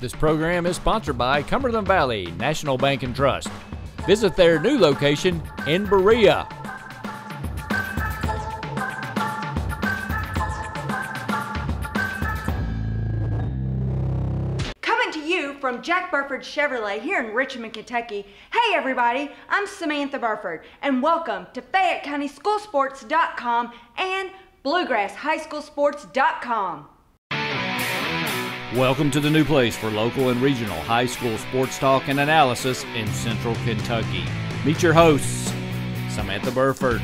This program is sponsored by Cumberland Valley National Bank and Trust. Visit their new location in Berea. Coming to you from Jack Burford Chevrolet here in Richmond, Kentucky. Hey everybody, I'm Samantha Burford, and welcome to FayetteCountySchoolSports.com and BluegrassHighSchoolSports.com. Welcome to the new place for local and regional high school sports talk and analysis in Central Kentucky. Meet your hosts, Samantha Burford,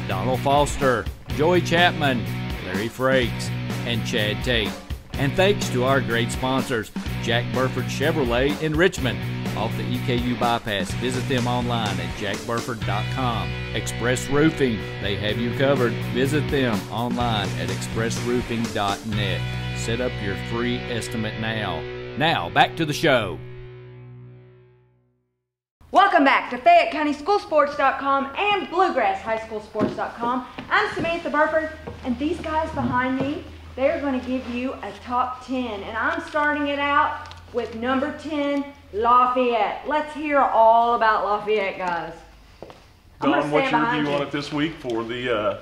Donald Foster, Joey Chapman, Larry Frakes, and Chad Tate. And thanks to our great sponsors, Jack Burford Chevrolet in Richmond, off the EKU bypass. Visit them online at jackburford.com. Express Roofing, they have you covered. Visit them online at expressroofing.net. Set up your free estimate now. Now, back to the show. Welcome back to FayetteCountySchoolSports.com and BluegrassHighSchoolSports.com. I'm Samantha Burford, and these guys behind me, they're going to give you a top 10. And I'm starting it out with number 10, Lafayette. Let's hear all about Lafayette, guys. Don, what's your review on it this week for the,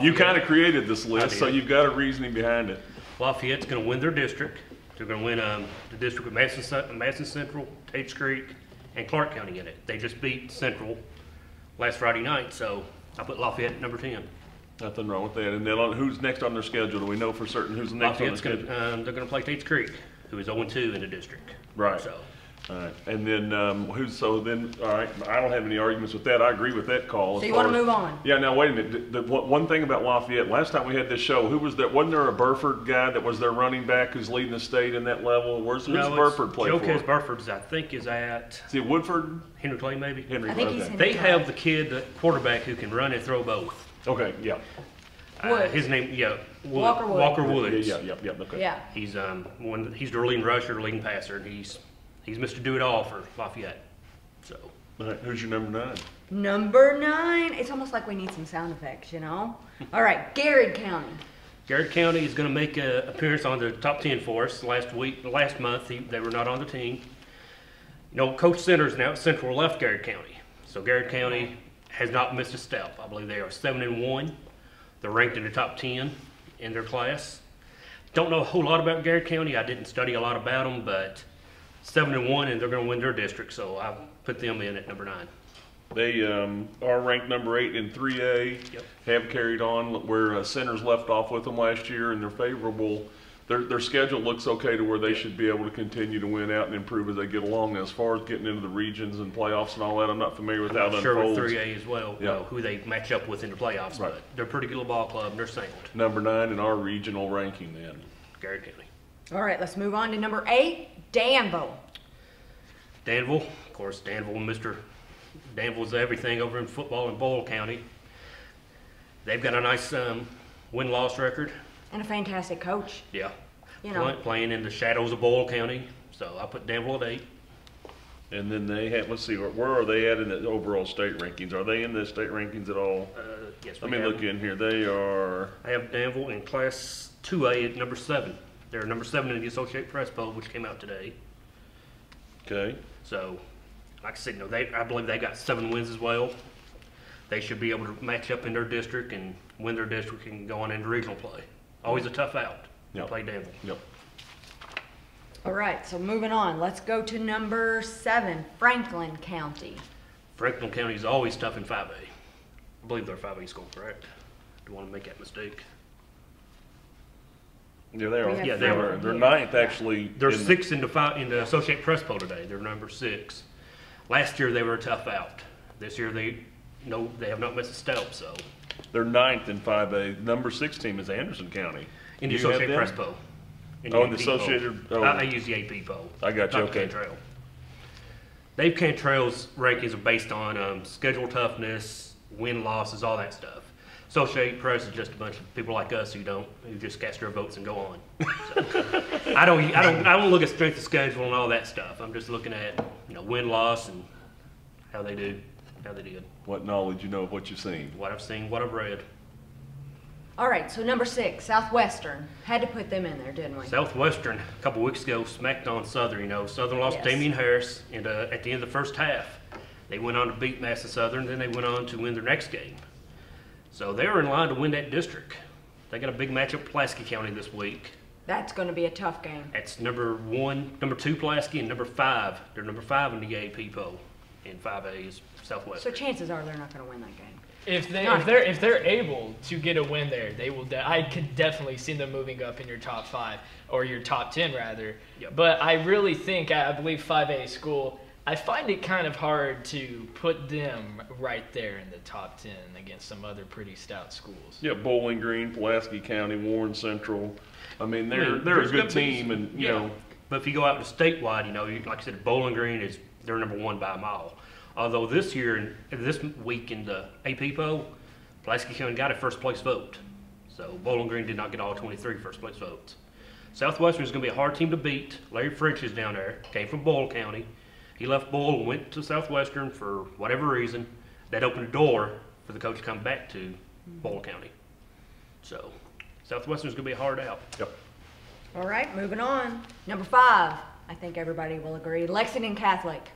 you kind of created this list, so you've got a reasoning behind it. Lafayette's going to win their district. They're going to win the district with Madison Central, Tates Creek, and Clark County in it. They just beat Central last Friday night, so I put Lafayette at number 10. Nothing wrong with that. And then who's next on their schedule? Do we know for certain who's next on their schedule? They're going to play Tates Creek, who is 0-2 in the district. Right. So. All right. And then all right, I don't have any arguments with that. I agree with that call. So you want to move on? Yeah, now wait a minute. One thing about Lafayette, last time we had this show, who was that? Wasn't there a Burford guy that was their running back who's leading the state in that level? Who's Burford play for? Joe Burford's, I think, is at... Is it Woodford? Henry Clay, maybe? I think he's Henry They Clay. have the kid, the quarterback, who can run and throw both. Okay, yeah. His name, Walker Woods. Walker Woods. Yeah, okay. Yeah. He's he's their leading rusher, leading passer, and he's Mr. Do-It-All for Lafayette. So. All right, who's your number 9? Number 9. It's almost like we need some sound effects, you know? All right, Garrett County. Garrett County is going to make an appearance on the top 10 for us. Last month, they were not on the team. You know, Coach Centers now at Central left Garrett County. So Garrett County has not missed a step. I believe they are 7-1. They're ranked in the top 10 in their class. Don't know a whole lot about Garrett County. I didn't study a lot about them, but 7-1, and they're going to win their district, so I put them in at number 9. They are ranked number 8 in 3A. Yep. Have carried on where Centers left off with them last year, and they're favorable. Their schedule looks okay to where they should be able to continue to win out and improve as they get along. Now, as far as getting into the regions and playoffs and all that, I'm not familiar with how that unfolds. Sure with 3A as well, Yeah. Who they match up with in the playoffs, Right. but they're a pretty good little ball club, and they're sound. Number 9 in our regional ranking then. Garrett County. All right, let's move on to number 8, Danville. Danville, of course, Danville's everything over in football in Boyle County. They've got a nice win-loss record. And a fantastic coach. Yeah. You know. Playing in the shadows of Boyle County. So I put Danville at 8. And then they have, let's see, where are they at in the overall state rankings? Are they in the state rankings at all? Yes, Let me look in here. They are... I have Danville in Class 2A at number 7. They're number 7 in the Associated Press poll, which came out today. Okay. So, like I said, I believe they got 7 wins as well. They should be able to match up in their district and win their district and go on into regional play. Always a tough out. Yep. Play Danville. Yep. All right, so moving on. Let's go to number 7, Franklin County. Franklin County is always tough in 5A. I believe they're 5A school, correct? Don't want to make that mistake. Yeah, they are. have Yeah, they are. They're 9th actually. They're 6 in the Associated Press poll today. They're number 6. Last year they were a tough out. This year they have not missed a step. So They're 9th in 5A. Number 6 team is Anderson County. in the Do you have Associated them? Press poll. In the Associated. Poll. I use the AP poll. I got you. Not Okay. Cantrell. Dave Cantrell's rankings are based on schedule toughness, win losses, all that stuff. Associated Press is just a bunch of people like us who just cast their votes and go on. So, I don't look at strength of schedule and all that stuff. I'm just looking at win loss and how they did. What knowledge you know of what you've seen? What I've seen, what I've read. All right, so number 6, Southwestern. Had to put them in there, didn't we? Southwestern, a couple weeks ago, smacked on Southern. You know, Southern lost Yes. Damian Harris, and at the end of the first half, they went on to beat Madison Southern. Then they went on to win their next game. So they were in line to win that district. They got a big matchup with Pulaski County this week. That's going to be a tough game. That's number 2 Pulaski, and number 5. They're number 5 in the AP poll, and 5A is Southwestern. So chances are they're not going to win that game. If they're able to get a win there, they will. I could definitely see them moving up in your top 5 or your top 10 rather. Yep. But I really think I believe 5A school. I find it kind of hard to put them right there in the top 10 against some other pretty stout schools. Yeah, Bowling Green, Pulaski County, Warren Central. I mean, they're a there's good gonna be team, and you yeah. know. But if you go out to statewide, you know, like I said, Bowling Green they're number 1 by a mile. Although this week in the AP poll, Pulaski County got a first place vote. So Bowling Green did not get all 23 first place votes. Southwestern is going to be a hard team to beat. Larry French is down there, came from Boyle County. He left Boyle and went to Southwestern for whatever reason. That opened the door for the coach to come back to Boyle County. So Southwestern is going to be a hard out. Yep. All right, moving on. Number 5, I think everybody will agree, Lexington Catholic.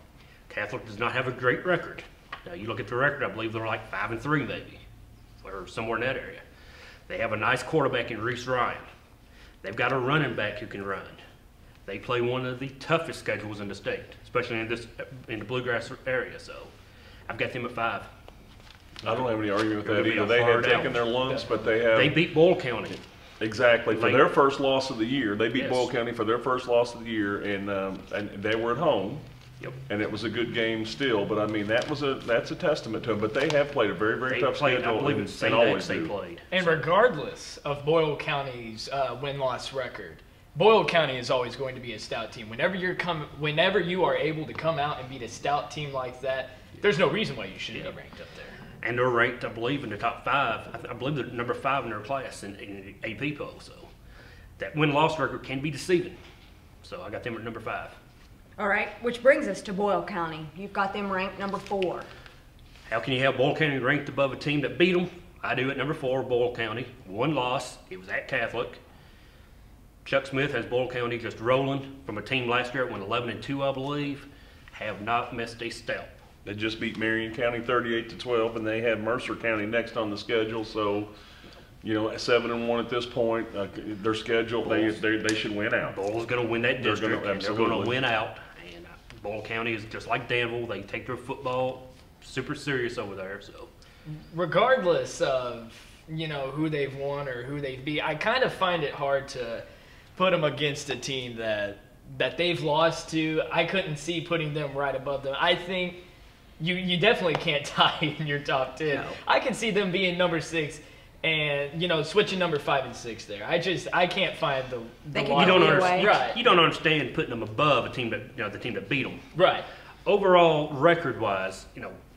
Catholic does not have a great record. Now you look at the record, I believe they're like 5-3 maybe, or somewhere in that area. They have a nice quarterback in Reese Ryan. They've got a running back who can run. They play one of the toughest schedules in the state, especially in the Bluegrass area. So I've got them at 5. I don't have any argument with They're that gonna be either. a They have hard taken out. their lumps, but they have They beat Boyle County. exactly for Late. their first loss of the year. They beat Yes. Boyle County for their first loss of the year, and they were at home. Yep. And it was a good game still, but I mean that's a testament to them. But they have played a very, very They tough played, schedule, I believe, in and St. always X they do. played. And regardless of Boyle County's win-loss record, Boyle County is always going to be a stout team. Whenever you are able to come out and beat a stout team like that, there's no reason why you shouldn't be ranked up there. And they're ranked, I believe, in the top 5. I believe they're number 5 in their class in the AP poll. So that win-loss record can be deceiving. So I got them at number 5. All right, which brings us to Boyle County. You've got them ranked number 4. How can you have Boyle County ranked above a team that beat them? I do at number 4, Boyle County. 1 loss. It was at Catholic. Chuck Smith has Boyle County just rolling from a team last year that went 11-2, I believe. Have not missed a step. They just beat Marion County 38-12, and they have Mercer County next on the schedule. So, you know, 7-1 at this point. Their schedule, they should win out. Boyle's going to win that They're district, gonna- and they're going to absolutely. win out. And Boyle County is just like Danville. They take their football super serious over there. So Regardless of who they've won or who they've beat, I kind of find it hard to put them against a team that they've lost to. I couldn't see putting them right above them. I think you definitely can't tie in your top 10. No. I can see them being number 6 and switching number 5 and 6 there. I can't find the They can line. go either way. Right. you don't understand putting them above a team that the team that beat them. Right. Overall, record-wise,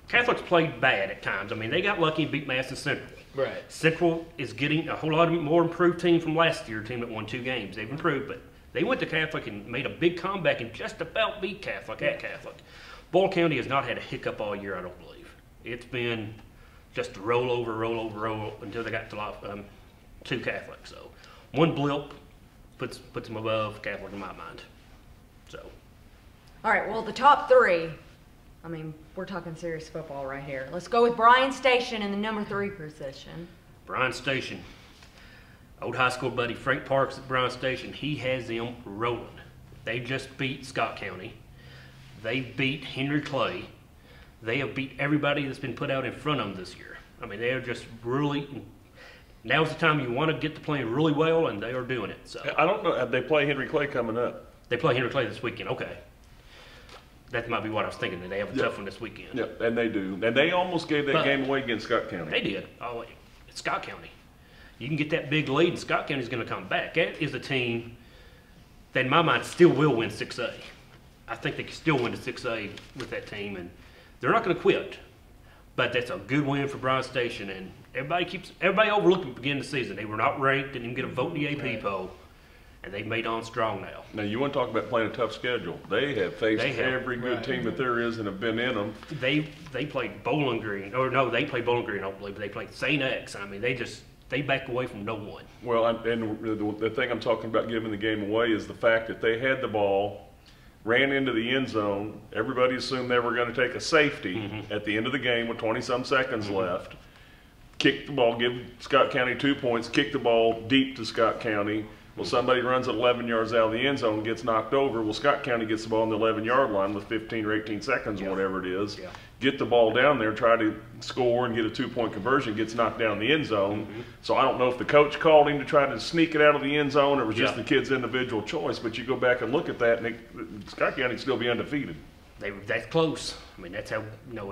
Catholics played bad at times. I mean, they got lucky and beat Madison Central. Right. Central is getting a whole lot more improved team from last year, a team that won 2 games. They've improved, but they went to Catholic and made a big comeback and just about beat Catholic at Catholic. Boyle County has not had a hiccup all year, I don't believe. It's been just roll until they got to Catholic. So one blip puts them above Catholic in my mind. So All right, well, the top 3, I mean, we're talking serious football right here. Let's go with Bryan Station in the number 3 position. Bryan Station, old high school buddy Frank Parks at Bryan Station, he has them rolling. They just beat Scott County. They beat Henry Clay. They have beat everybody that's been put out in front of them this year. I mean, they are just really, now's the time you want to get to playing really well, and they are doing it. So I don't know. They play Henry Clay coming up. they play Henry Clay this weekend. Okay. That might be what I was thinking, that they have a tough one this weekend. Yep, and they do. And they almost gave that But- game away against Scott County. They did. Oh, it's Scott County. You can get that big lead, and Scott County's going to come back. That is a team that, in my mind, still will win 6A. I think they can still win the 6A with that team, and they're not going to quit. But that's a good win for Bryan Station, and everybody overlooked them at the beginning of the season. They were not ranked, didn't even get a vote in the AP poll, and they've made on strong now. Now, you want to talk about playing a tough schedule. They have faced They have. every good team that there is and have been in them. They played Bowling Green, or no, they played Bowling Green, I don't believe, but they played St. X. I mean, they just they back away from no one. Well, and the thing I'm talking about giving the game away is the fact that they had the ball, ran into the end zone. Everybody assumed they were going to take a safety at the end of the game with 20-some seconds left. Kick the ball, give Scott County 2 points, kick the ball deep to Scott County. Well, somebody runs it 11 yards out of the end zone, gets knocked over. Well, Scott County gets the ball on the 11-yard line with 15 or 18 seconds or whatever it is. Yeah. Get the ball down there, try to score and get a 2-point conversion, gets knocked down the end zone. So I don't know if the coach called him to try to sneak it out of the end zone or it was just the kid's individual choice. But you go back and look at that, and Scott County can still be undefeated. That's close. I mean, that's how,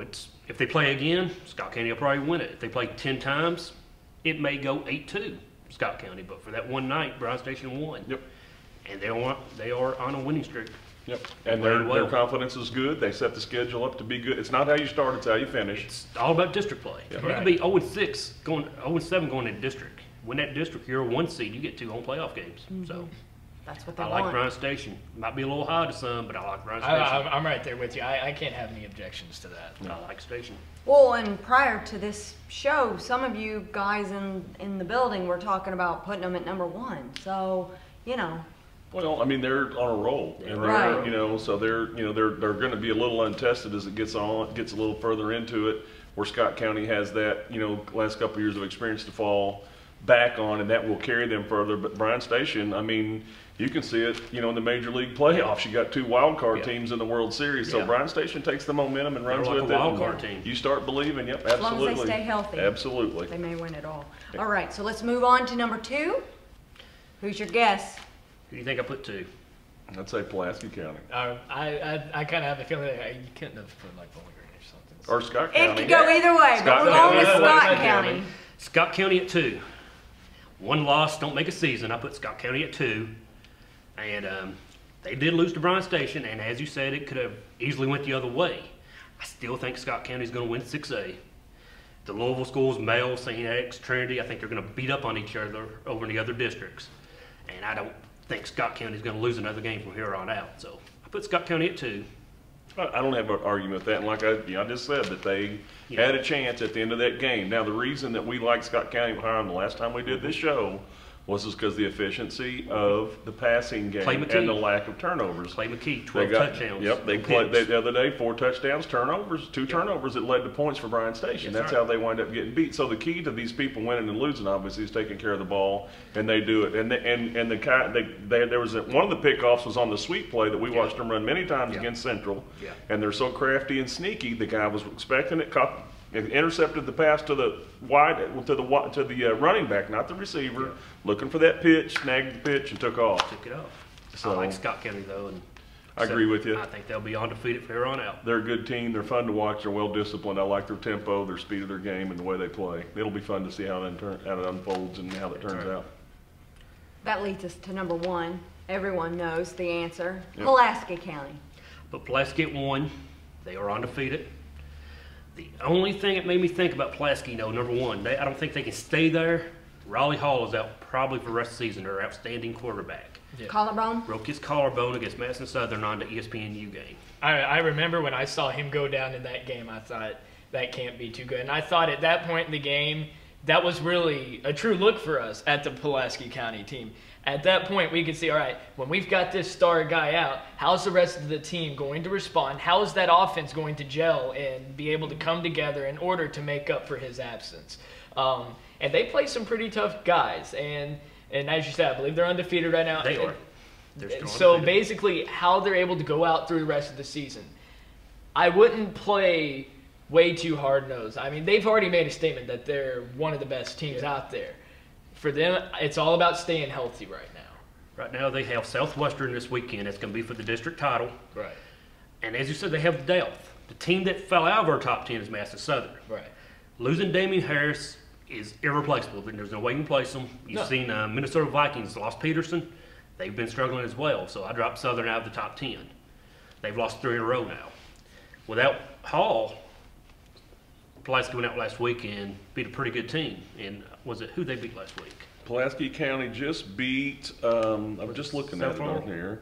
it's, if they play again, Scott County will probably win it. If they play 10 times, it may go 8-2, Scott County. But for that one night, Bryan Station won. Yep. And they are on a winning streak. Yep. And their confidence is good. They set the schedule up to be good. It's not how you start, it's how you finish. It's all about district play. Yeah. You could be 0-6, 0-7 going into district. Win that district, you're a 1 seed, you get 2 home playoff games. So That's what they I want. like Bryan Station. Might be a little high to some, but I like Bryan Station. I'm right there with you. I can't have any objections to that. I like Station. Well, and prior to this show, some of you guys in the building were talking about putting them at number 1. So, Well, I mean, they're on a roll, and they're, Right. so they're going to be a little untested as it gets a little further into it, where Scott County has that, last couple of years of experience to fall back on, and that will carry them further. But Bryan Station, I mean, you can see it, in the Major League playoffs. You got 2 wild card teams in the World Series, so Bryan Station takes the momentum and runs They're with like it. a wild card team. You start believing, yep, as long absolutely. as they stay healthy, Absolutely. they may win it all. All right, so let's move on to number 2. Who's your guess? Who do you think I put 2? I'd say Pulaski County I kind of have a feeling that you couldn't have put like Bowling Green or something. or Scott It County. could go either way, but Scott we're going with County. Scott Scott County. County. Scott County at 2. 1 loss don't make a season. I put Scott County at 2. And they did lose to Bryan Station, and as you said, it could have easily went the other way. I still think Scott County is going to win 6A. The Louisville schools, Male, St. X, Trinity, I think they're going to beat up on each other over in the other districts. And I don't think Scott County is going to lose another game from here on out. So I put Scott County at 2. I don't have an argument with that. And like I just said, that they had a chance at the end of that game. Now, the reason that we like Scott County higher than the last time we did this show was because the efficiency of the passing game and the lack of turnovers. Clay McKee, 12 touchdowns. Yep, they played the other day, 4 touchdowns, turnovers, 2 turnovers that led to points for Bryan Station. That's how they wind up getting beat. So the key to these people winning and losing, obviously, is taking care of the ball, and they do it. And there was one of the pickoffs was on the sweep play that we watched them run many times against Central. Yeah. And they're so crafty and sneaky. The guy was expecting it, caught. Intercepted the pass to the running back, not the receiver. Looking for that pitch, snagged the pitch, and took off. Took it off. So, I like Scott County though, and I agree with you. I think they'll be undefeated from here on out. They're a good team. They're fun to watch. They're well disciplined. I like their tempo, their speed of their game, and the way they play. It'll be fun to see how it unfolds and how it turns out. That leads us to number 1. Everyone knows the answer. Pulaski County. But Pulaski at 1, they are undefeated. The only thing that made me think about Pulaski, number 1, I don't think they can stay there. Raleigh Hall is out probably for the rest of the season. Their outstanding quarterback. Yeah. Collarbone? Broke his collarbone against Madison Southern on the ESPNU game. I remember when I saw him go down in that game, I thought that can't be too good. And I thought at that point in the game, that was really a true look for us at the Pulaski County team. At that point, we could see, all right, when we've got this star guy out, how's the rest of the team going to respond? How is that offense going to gel and be able to come together in order to make up for his absence? And they play some pretty tough guys. And as you said, I believe they're undefeated right now. They are. They're still so undefeated. basically, how they're able to go out through the rest of the season, I wouldn't play way too hard-nosed. I mean, they've already made a statement that they're one of the best teams out there. For them, it's all about staying healthy right now. Right now, they have Southwestern this weekend. It's going to be for the district title. Right. And as you said, they have depth. The team that fell out of our top 10 is Madison Southern. Right. Losing Damian Harris is irreplaceable. There's no way you can replace them. You've seen Minnesota Vikings lost Peterson. They've been struggling as well. So I dropped Southern out of the top 10. They've lost 3 in a row now. Without Hall, Pulaski went out last week and beat a pretty good team. And was it who they beat last week? Pulaski County just beat. I'm just looking at it on here.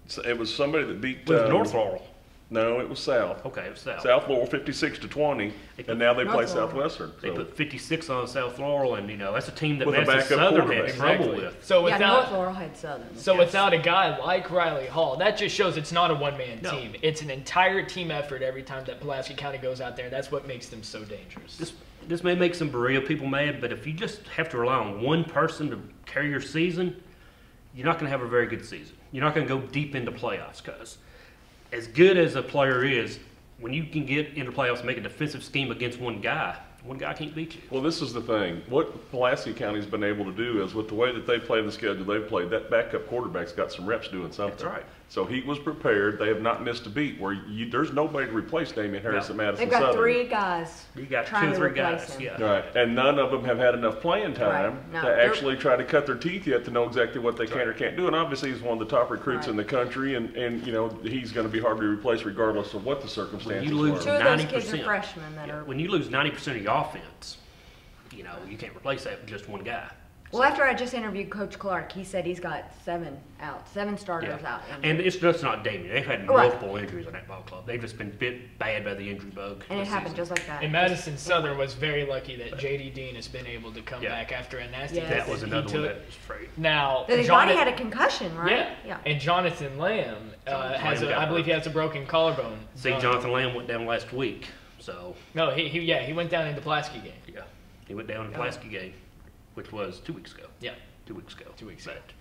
So it was somebody that beat. It was North Laurel. No, it was South. Okay, it was South. South Laurel 56-20, and now they play North Laurel. Southwestern. They So. put 56 on South Laurel, and that's a team that With a Madison backup Southern had quarterback. trouble Exactly. with. So Yeah, North without Laurel had Southern. so without a guy like Riley Hall, that just shows it's not a one-man No. team. It's an entire team effort every time that Pulaski County goes out there, and that's what makes them so dangerous. This may make some Berea people mad, but if you just have to rely on one person to carry your season, you're not going to have a very good season. You're not going to go deep into playoffs because as good as a player is, when you can get into playoffs and make a defensive scheme against one guy can't beat you. Well, this is the thing. What Pulaski County's been able to do is, with the way that they play the schedule they've played, that backup quarterback's got some reps doing something. That's right. So he was prepared. They have not missed a beat. There's nobody to replace Damian Harris No. at Madison They've got Southern. 3 guys. You got trying 2 or to 3 replace guys. him. Yeah. Right, and none of them have had enough playing time Right. No, to they're- actually try to cut their teeth yet to know exactly what they can or can't do. And obviously, he's one of the top recruits Right. in the country, and he's going to be hard to replace regardless of what the circumstances lose 2 were. of those kids are 90%. freshmen that are. When you lose 90% of your offense, you can't replace that with just one guy. Well, after I just interviewed Coach Clark, he said he's got 7 starters out. And it's just not Damian. They've had Right. multiple injuries on that ball club. They've just been bit bad by the injury bug. And it this happened season. just like that. And Madison Southern was very lucky that J.D. Dean has been able to come Yeah. back after a nasty Yes. hit That was he another one took. that was afraid. Now, His body had a concussion, right? Yeah. And Jonathan Lamb Jonathan Lamb got I believe he hurt. has a broken collarbone. See, Jonathan Lamb went down last week, so No, he went down in the Pulaski game. yeah, he went down in the Pulaski game, which was 2 weeks ago. Yeah. 2 weeks ago. 2 weeks ago. But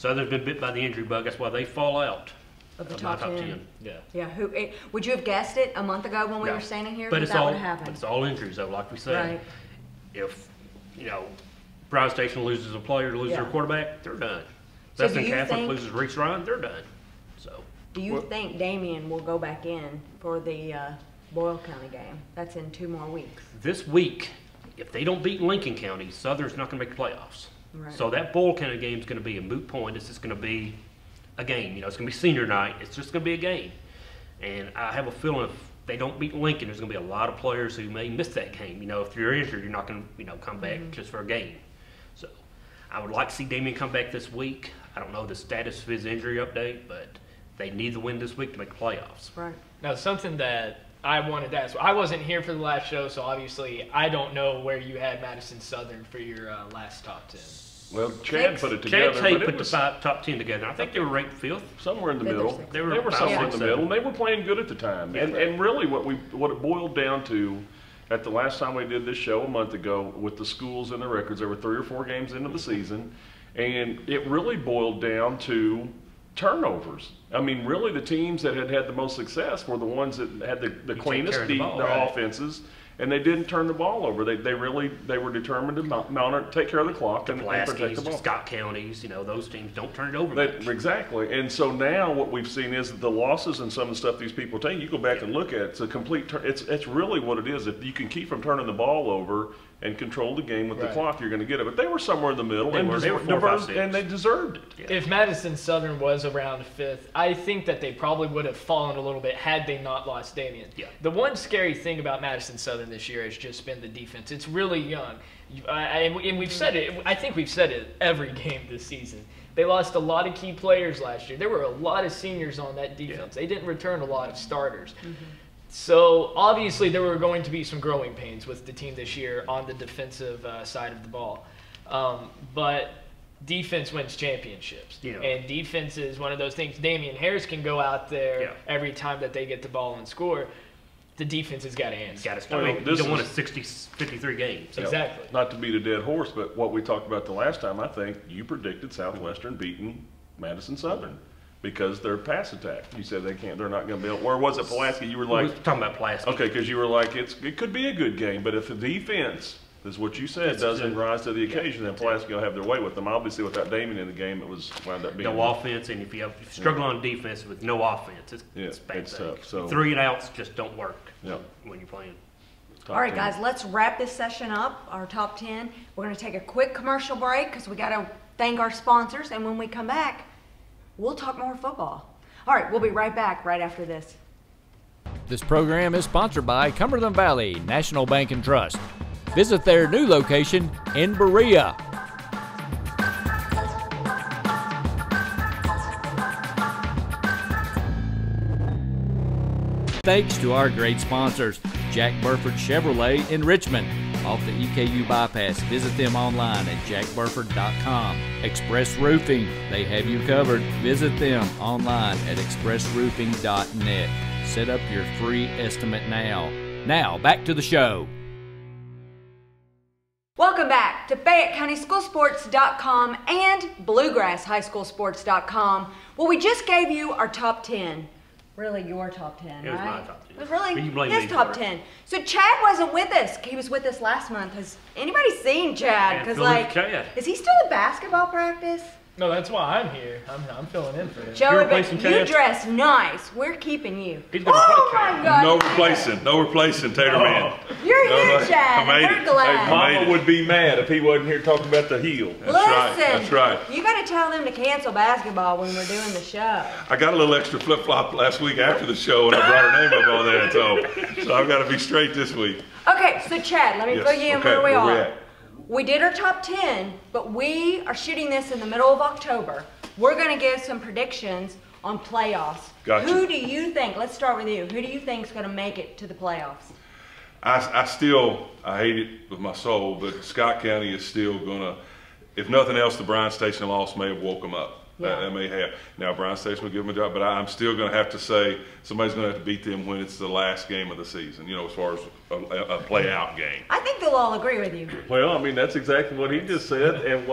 Southern's been bit by the injury bug. That's why they fall out Of the my top 10. Yeah. Yeah. Would you have guessed it a month ago when we No. were standing here? But that it's that all would but happen. it's all injuries though, like we said. Right. If Brown Station loses a player, loses their Yeah. quarterback, they're done. So Western do you Catholic think- loses Reese Ryan, they're done. So Do you think Damien will go back in for the Boyle County game? That's in 2 more weeks. this week, if they don't beat Lincoln County, Southern's not going to make the playoffs. Right. So that Boyle County game is going to be a moot point. It's just going to be a game. It's going to be senior night. It's just going to be a game. And I have a feeling if they don't beat Lincoln, there's going to be a lot of players who may miss that game. If you're injured, you're not going to come back just for a game. So I would like to see Damien come back this week. I don't know the status of his injury update, but they need the win this week to make the playoffs. Right. Now, something that I wanted to ask. I wasn't here for the last show, so obviously I don't know where you had Madison Southern for your last top 10. Well, Chad put it Chad together, Tate but it put the was top 10 together. I think they were ranked 5th. somewhere in the They're middle. sixth. They were Somewhere about in the middle. They were playing good at the time. Yeah. And really what it boiled down to at the last time we did this show a month ago with the schools and the records, there were 3 or 4 games into the season, and it really boiled down to turnovers. I mean, really the teams that had the most success were the ones that had the cleanest care of the ball, the right. offenses, and they didn't turn the ball over. They were determined to take care of the clock and protect the Pulaski's, ball. Scott counties, those teams don't turn it over That, much. exactly. And so now what we've seen is the losses and some of the stuff these people take, you go back and look at it, it's a complete it's really what it is. If you can keep from turning the ball over and control the game with the Right. clock, you're going to get it. But they were somewhere in the middle, They and were 4, 5, 6. and they deserved it. Yeah. If Madison Southern was around 5th, I think that they probably would have fallen a little bit had they not lost Damien. Yeah. The one scary thing about Madison Southern this year has just been the defense. It's really young. And we've said it. I think we've said it every game this season. They lost a lot of key players last year. There were a lot of seniors on that defense. They didn't return a lot of starters. So obviously there were going to be some growing pains with the team this year on the defensive side of the ball. But defense wins championships. Yeah. And defense is one of those things. Damian Harris can go out there Yeah. every time that they get the ball and score. The defense has got to You answer. got to start. Well, You this don't want a is- 53 games. Yeah. Exactly. Not to beat a dead horse, but what we talked about the last time, I think you predicted Southwestern beating Madison Southern because their pass attack. You said they're not going to be able. Or was it Pulaski? You were We're like, talking about Pulaski. okay, because you were like, it could be a good game, but if the defense is what you said doesn't rise to the occasion, then Pulaski will have their way with them. Obviously, without Damien in the game, it was wound up being No offense, and if you struggle on defense with no offense, it's bad. it's thing. tough, so- 3 and outs just don't work Yeah. when you're playing. top All right, 10. guys, let's wrap this session up, our top 10. We're going to take a quick commercial break because we got to thank our sponsors. And when we come back, we'll talk more football. All right, we'll be right back right after this. This program is sponsored by Cumberland Valley National Bank and Trust. Visit their new location in Berea. Thanks to our great sponsors, Jack Burford Chevrolet in Richmond, off the EKU bypass. Visit them online at jackburford.com. Express Roofing, they have you covered. Visit them online at expressroofing.net. Set up your free estimate now. Now, back to the show. Welcome back to FayetteCountySchoolSports.com and BluegrassHighSchoolSports.com. Well, we just gave you our top 10. Really, your top 10, It was right? my top 10. It was really You blame his me top for it. 10. So Chad wasn't with us. He was with us last month. Has anybody seen Chad? Because, like, Chad. is he still at basketball practice? No, that's why I'm here. I'm filling in for him. Joey, replacing but you Chad? dress nice. We're keeping you. He's gonna Oh replace my Chad. God! No replacing Tater Man. You're No, here, I Chad. made We're it. glad. Mama Mama would be mad if he wasn't here talking about the heel. That's right, Listen, that's right. You got to tell them to cancel basketball when we're doing the show. I got a little extra flip flop last week after the show, and I brought her name up on there, so I've got to be straight this week. Okay, so Chad, let me Yes, fill you in okay, where we where we are. at? We did our top 10, but we are shooting this in the middle of October. We're going to give some predictions on playoffs. Gotcha. Who do you think, let's start with you, who do you think is going to make it to the playoffs? I hate it with my soul, but Scott County is still going to, if nothing else, the Bryan Station loss may have woke them up. Yeah. That may have. Now, Bryan Station will give them a job, but I'm still going to have to say somebody's going to have to beat them when it's the last game of the season, you know, as far as a play-out game. I think they'll all agree with you. Well, I mean, that's exactly what he just said, and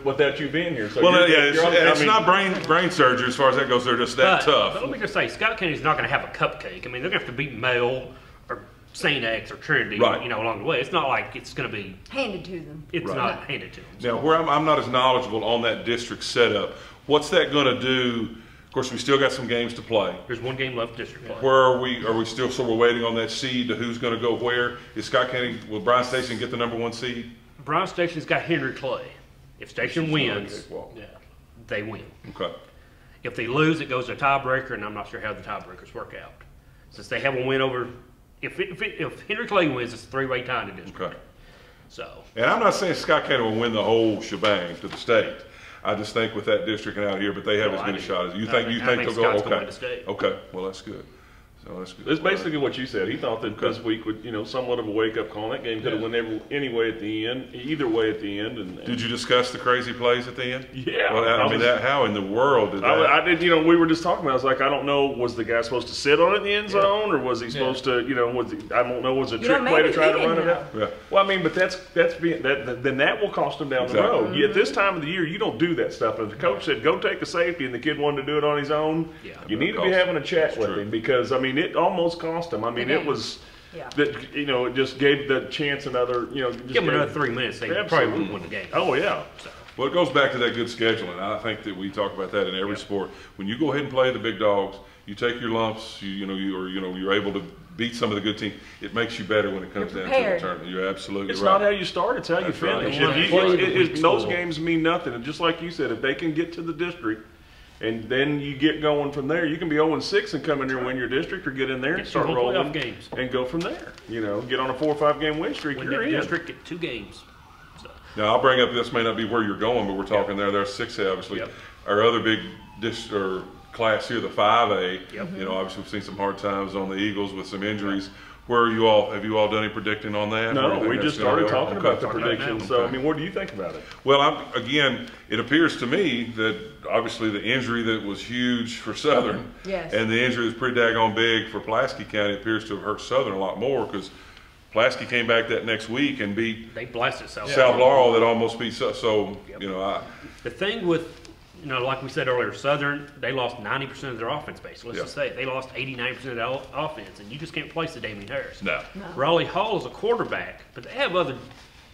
without you being here. So Well, you're- yeah, it's I mean, not brain surgery as far as that goes. They're just that But tough. let me just say, Scott County's not going to have a cupcake. I mean, they're going to have to beat Male or St. X or Trinity, Right. you know, along the way. It's not like it's going to be, Handed to them. it's Right. not handed to them. Now, where I'm not as knowledgeable on that district setup, what's that going to do? Of course, we still got some games to play. There's one game left district play. Where are we? Are we still? So we're waiting on that seed to who's going to go where? Is Scott County? Will Bryan Station get the #1 seed? Bryan Station's got Henry Clay. If Station wins, Yeah. they win. Okay. If they lose, it goes to a tiebreaker, and I'm not sure how the tiebreakers work out. Since they have a win over, if Henry Clay wins, it's a three-way tie in the district. Okay. So And I'm not saying Scott County will win the whole shebang to the state. I just think with that district and out here, but they have No, as I good a do. shot as you I think. think- You I think think they'll go? Scott's gonna Okay. win the state. Okay. Well, that's good. So that's good. It's basically what you said. He thought that this week would, somewhat of a wake-up call. That game could have went anyway at the end, either way at the end. And Did you discuss the crazy plays at the end? Yeah. Well, I mean, how in the world did that? I did. We were just talking about. I was like, I don't know. Was the guy supposed to sit on it in the end zone, or was he supposed to? I don't know. Was it a trick play to maybe try he to run didn't it out? know. Yeah. Well, I mean, but then that will cost him down the Exactly. road. At this time of the year, you don't do that stuff. And if the coach said go take a safety, and the kid wanted to do it on his own, Yeah. you need to be having a chat with true. him because I mean, it almost cost him. I mean, it was. Yeah. That it just gave the chance another just give them gave- another 3 minutes, they probably Absolutely. wouldn't win the game. Oh yeah. Well, it goes back to that good scheduling. I think that we talk about that in every sport. When you go ahead and play the big dogs, you take your lumps. You're able to beat some of the good teams. It makes you better when it comes You're down to the prepared. tournament. You're absolutely It's right. not how you start; it's how you That's right. finish. Yeah. If Play those the games mean nothing, and just like you said, if they can get to the district, and then you get going from there, you can be 0-6 and come in here and win your district, or get in there and Get start some playoff rolling games. and go from there. Get on a 4 or 5 game win streak. Win You're that in. district, get 2 games. So, Now, I'll bring up, this may not be where you're going, but we're talking there's 6A, obviously. Yep. Our other big class here, the 5A, Yep. obviously we've seen some hard times on the Eagles with some injuries. Where are you all? Have you all done any predicting on that? Or No, you think we that's just gonna started be- talking okay. about the Talking about predictions. now. So, I Okay. mean, what do you think about it? Well, again, it appears to me that obviously the injury that was huge for Southern Yes. and the injury that's pretty daggone big for Pulaski County appears to have hurt Southern a lot more because Pulaski came back that next week and beat they blasted South. South Laurel that almost beat so The thing with, like we said earlier, Southern, they lost 90% of their offense base. Let's Yeah. just say it. They lost 89% of their offense, and you just can't place the Damian Harris. no. Raleigh Hall is a quarterback, but they have other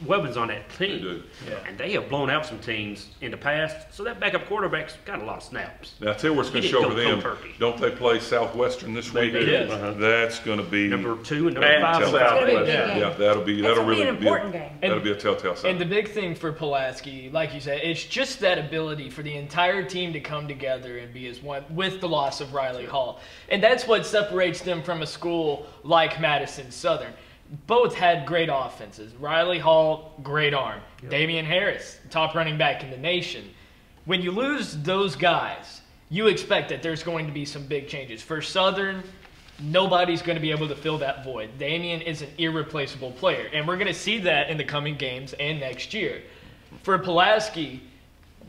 weapons on that team. They do. And they have blown out some teams in the past, so that backup quarterback's got a lot of snaps. Now, I tell you what's going to He show didn't for go them. cold turkey. Don't they play Southwestern this week? do. Yes. That's going to be Number 2 and number At 5. It's gonna be a Southwest. big Yeah. game. yeah. That'll That's gonna really be an important game. That'll be a telltale sign. And the big thing for Pulaski, like you said, it's just that ability for the entire team to come together and be as one with the loss of Riley Hall. And that's what separates them from a school like Madison Southern. Both had great offenses. Riley Hall, great arm. Damian Harris, top running back in the nation. When you lose those guys, you expect that there's going to be some big changes. For Southern, nobody's going to be able to fill that void. Damian is an irreplaceable player, and we're going to see that in the coming games and next year. For Pulaski,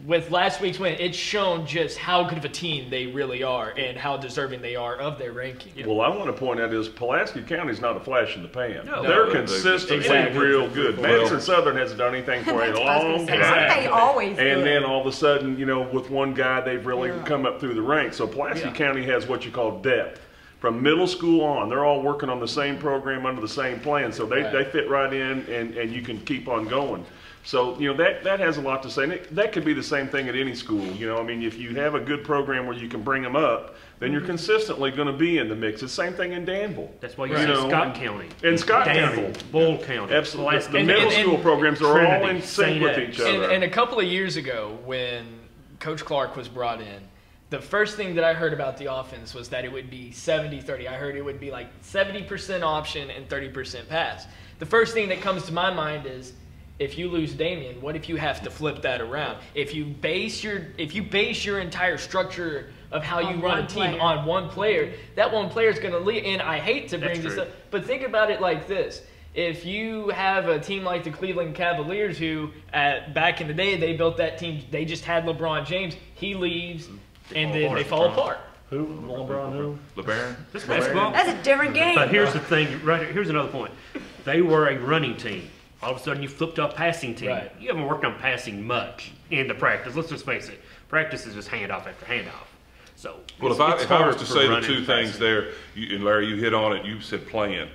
with last week's win, it's shown just how good of a team they really are and how deserving they are of their ranking. Well, I want to point out is Pulaski County's not a flash in the pan. No. They're No, consistently exactly. real good. Madison Southern hasn't done anything for a long They time. always And do. then all of a sudden, with one guy, they've really come up through the ranks. So Pulaski County has what you call depth. From middle school on, they're all working on the same program under the same plan. So they fit right in, and you can keep on going. So, that has a lot to say. And that could be the same thing at any school. If you have a good program where you can bring them up, then you're consistently going to be in the mix. It's the same thing in Danville. That's why you see Scott County. In Scott Danville, County. Bull County. Absolutely. The And- middle and- school programs are all Trinity, in sync St. with X. each other. And a couple of years ago, when Coach Clark was brought in, the first thing that I heard about the offense was that it would be 70-30. I heard it would be like 70% option and 30% pass. The first thing that comes to my mind is, if you lose Damian, what if you have to flip that around? If you base your entire structure of how you On run a one team player. on one player, that one player is going to lead. And I hate to bring That's this true. up, but think about it like this. If you have a team like the Cleveland Cavaliers, who back in the day, they built that team, they just had LeBron James, he leaves, and then they fall apart. Who? LeBron who? LeBaron? This basketball. That's a different game. But here's the thing, right here, here's another point. They were a running team. All of a sudden, you flipped to a passing team. Right. You haven't worked on passing much in the practice. Let's just face it. Practice is just handoff after handoff. So, Well, it's if I was hard to for say the running two and things passing. there, and Larry, you hit on it, you said playing.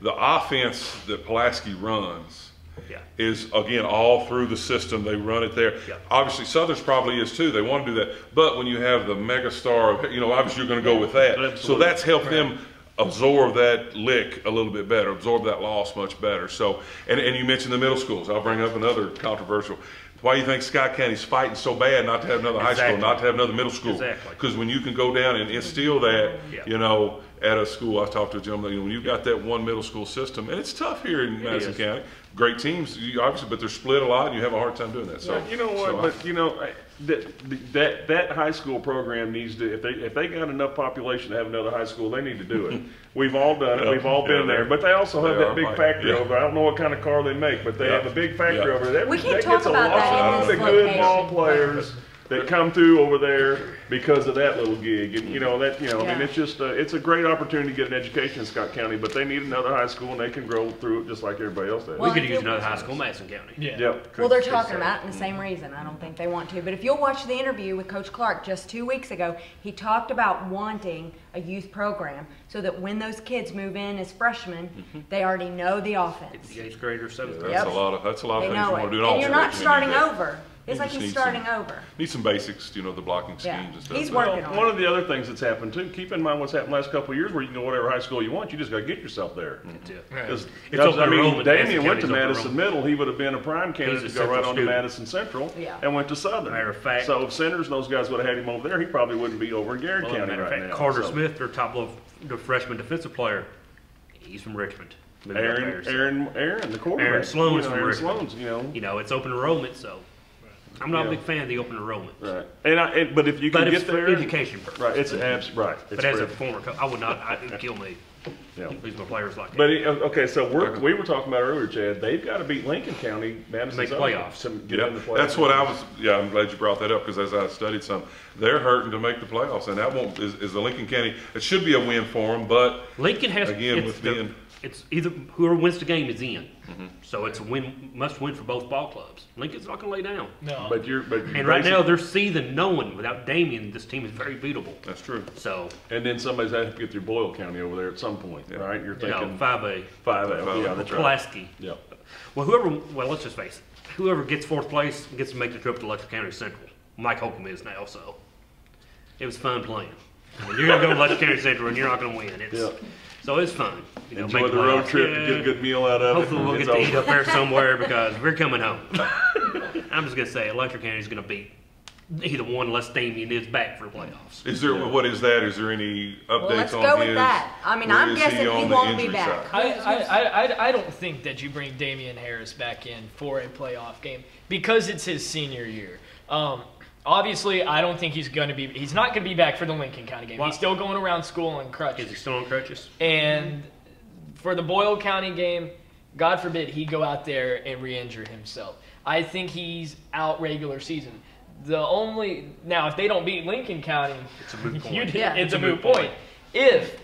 The offense that Pulaski runs Yeah. is, again, all through the system. They run it there. Yeah. Obviously, Southern's probably is too. They want to do that. But when you have the megastar, obviously you're going to go with that. So Absolutely. that's helped them absorb that lick a little bit better, absorb that loss much better. So, and you mentioned the middle schools. I'll bring up another controversial. Why do you think Scott County's fighting so bad not to have another high school, Exactly. not to have another middle school? Exactly. Because when you can go down and instill that, Yeah. at a school, I talked to a gentleman, when you've got that one middle school system, and it's tough here in Madison is. County. Great teams, obviously, but they're split a lot, and you have a hard time doing that. So, You know what? That high school program needs to. If they got enough population to have another high school, they need to do it. We've all done it. We've all been there. But they also have They that are big right. factory Yeah. over. I don't know what kind of car they make, but they Yeah. have a big factory Yeah. over there. We can't that talk gets a about lot that in of this the good location. ball players that come through over there because of that little gig. And it's just it's a great opportunity to get an education in Scott County, but they need another high school and they can grow through it just like everybody else does. We Well, could if use you- another high school in Madison County. Yeah. Yep. Well, they're talking about it in the same reason. I don't think they want to. But if you'll watch the interview with Coach Clark just 2 weeks ago, he talked about wanting a youth program so that when those kids move in as freshmen, they already know the offense. The 8th grader, 7th grader. that's Yep. a lot of They things you know want it. to do in all And you're not sports. You starting need that. over. It's You like just he's need starting some- over. Need some basics, the blocking schemes Yeah. and stuff. He's But- working on One it. of the other things that's happened too, keep in mind what's happened the last couple of years where you can go whatever high school you want, you just got to get yourself there. That's it. Right. Because, It's open enrollment. Damien Madison went to County's open Madison enrollment. Middle, he would have been a prime candidate He's to a go right Central on to student. Madison Central Yeah. and went to Southern. Matter of fact- So if Centers and those guys would have had him over there, he probably wouldn't be over in Garrett Well, as a County matter of right fact, now. Carter So, Smith, their top the freshman defensive player, he's from Richmond. Moved up there, so- Aaron, the quarterback. Aaron Sloan's from Aaron Richmond. Sloan's, It's open enrollment, so I'm not Yeah. a big fan of the open enrollment. Right. But if you can But get it's for there, education purposes. right? It's right. It's But as a for- former coach, I would not. It would kill me. yeah. Lose my players like that. But okay, so we were talking about earlier, Chad. They've got to beat Lincoln County, Madison Make Southern playoffs. to get Yeah, in the playoffs. that's what I was. Yeah, I'm glad you brought that up because as I studied some, they're hurting to make the playoffs, and that won't is the Lincoln County. It should be a win for them, but Lincoln has again, it's with the- being- It's either whoever wins the game is in. So it's a must win for both ball clubs. Lincoln's not going to lay down. No. But And right now they're seething, knowing without Damien, this team is very beatable. that's true. So and then somebody's had to get through Boyle County over there at some point, right? You're you know, thinking 5A, 5A. Yeah, that's right. Pulaski. Yeah. Well, let's just face it. Whoever gets fourth place gets to make the trip to Letcher County Central. Mike Holcomb is now, so it was fun playing. I mean, you're going to go to Letcher County Central and you're not going to win. Yeah. So it's fun. Enjoy make the road playoffs. trip Yeah. and get a good meal out of Hopefully it. we'll It's get to eat over. up there somewhere because we're coming home. I'm just going to say Letcher County is going to beat either one unless Damien is back for playoffs. Is there what is that? Is there any updates Well, let's on go his? with that. I mean, where I'm is guessing he on the won't be injury back. side? I don't think that you bring Damian Harris back in for a playoff game because it's his senior year. Obviously, I don't think he's not going to be back for the Lincoln County game. Why? He's still going around school on crutches. Is he still on crutches? And for the Boyle County game, God forbid he go out there and re-injure himself. I think he's out regular season. Now, if they don't beat Lincoln County, It's a moot point. it's a moot point. If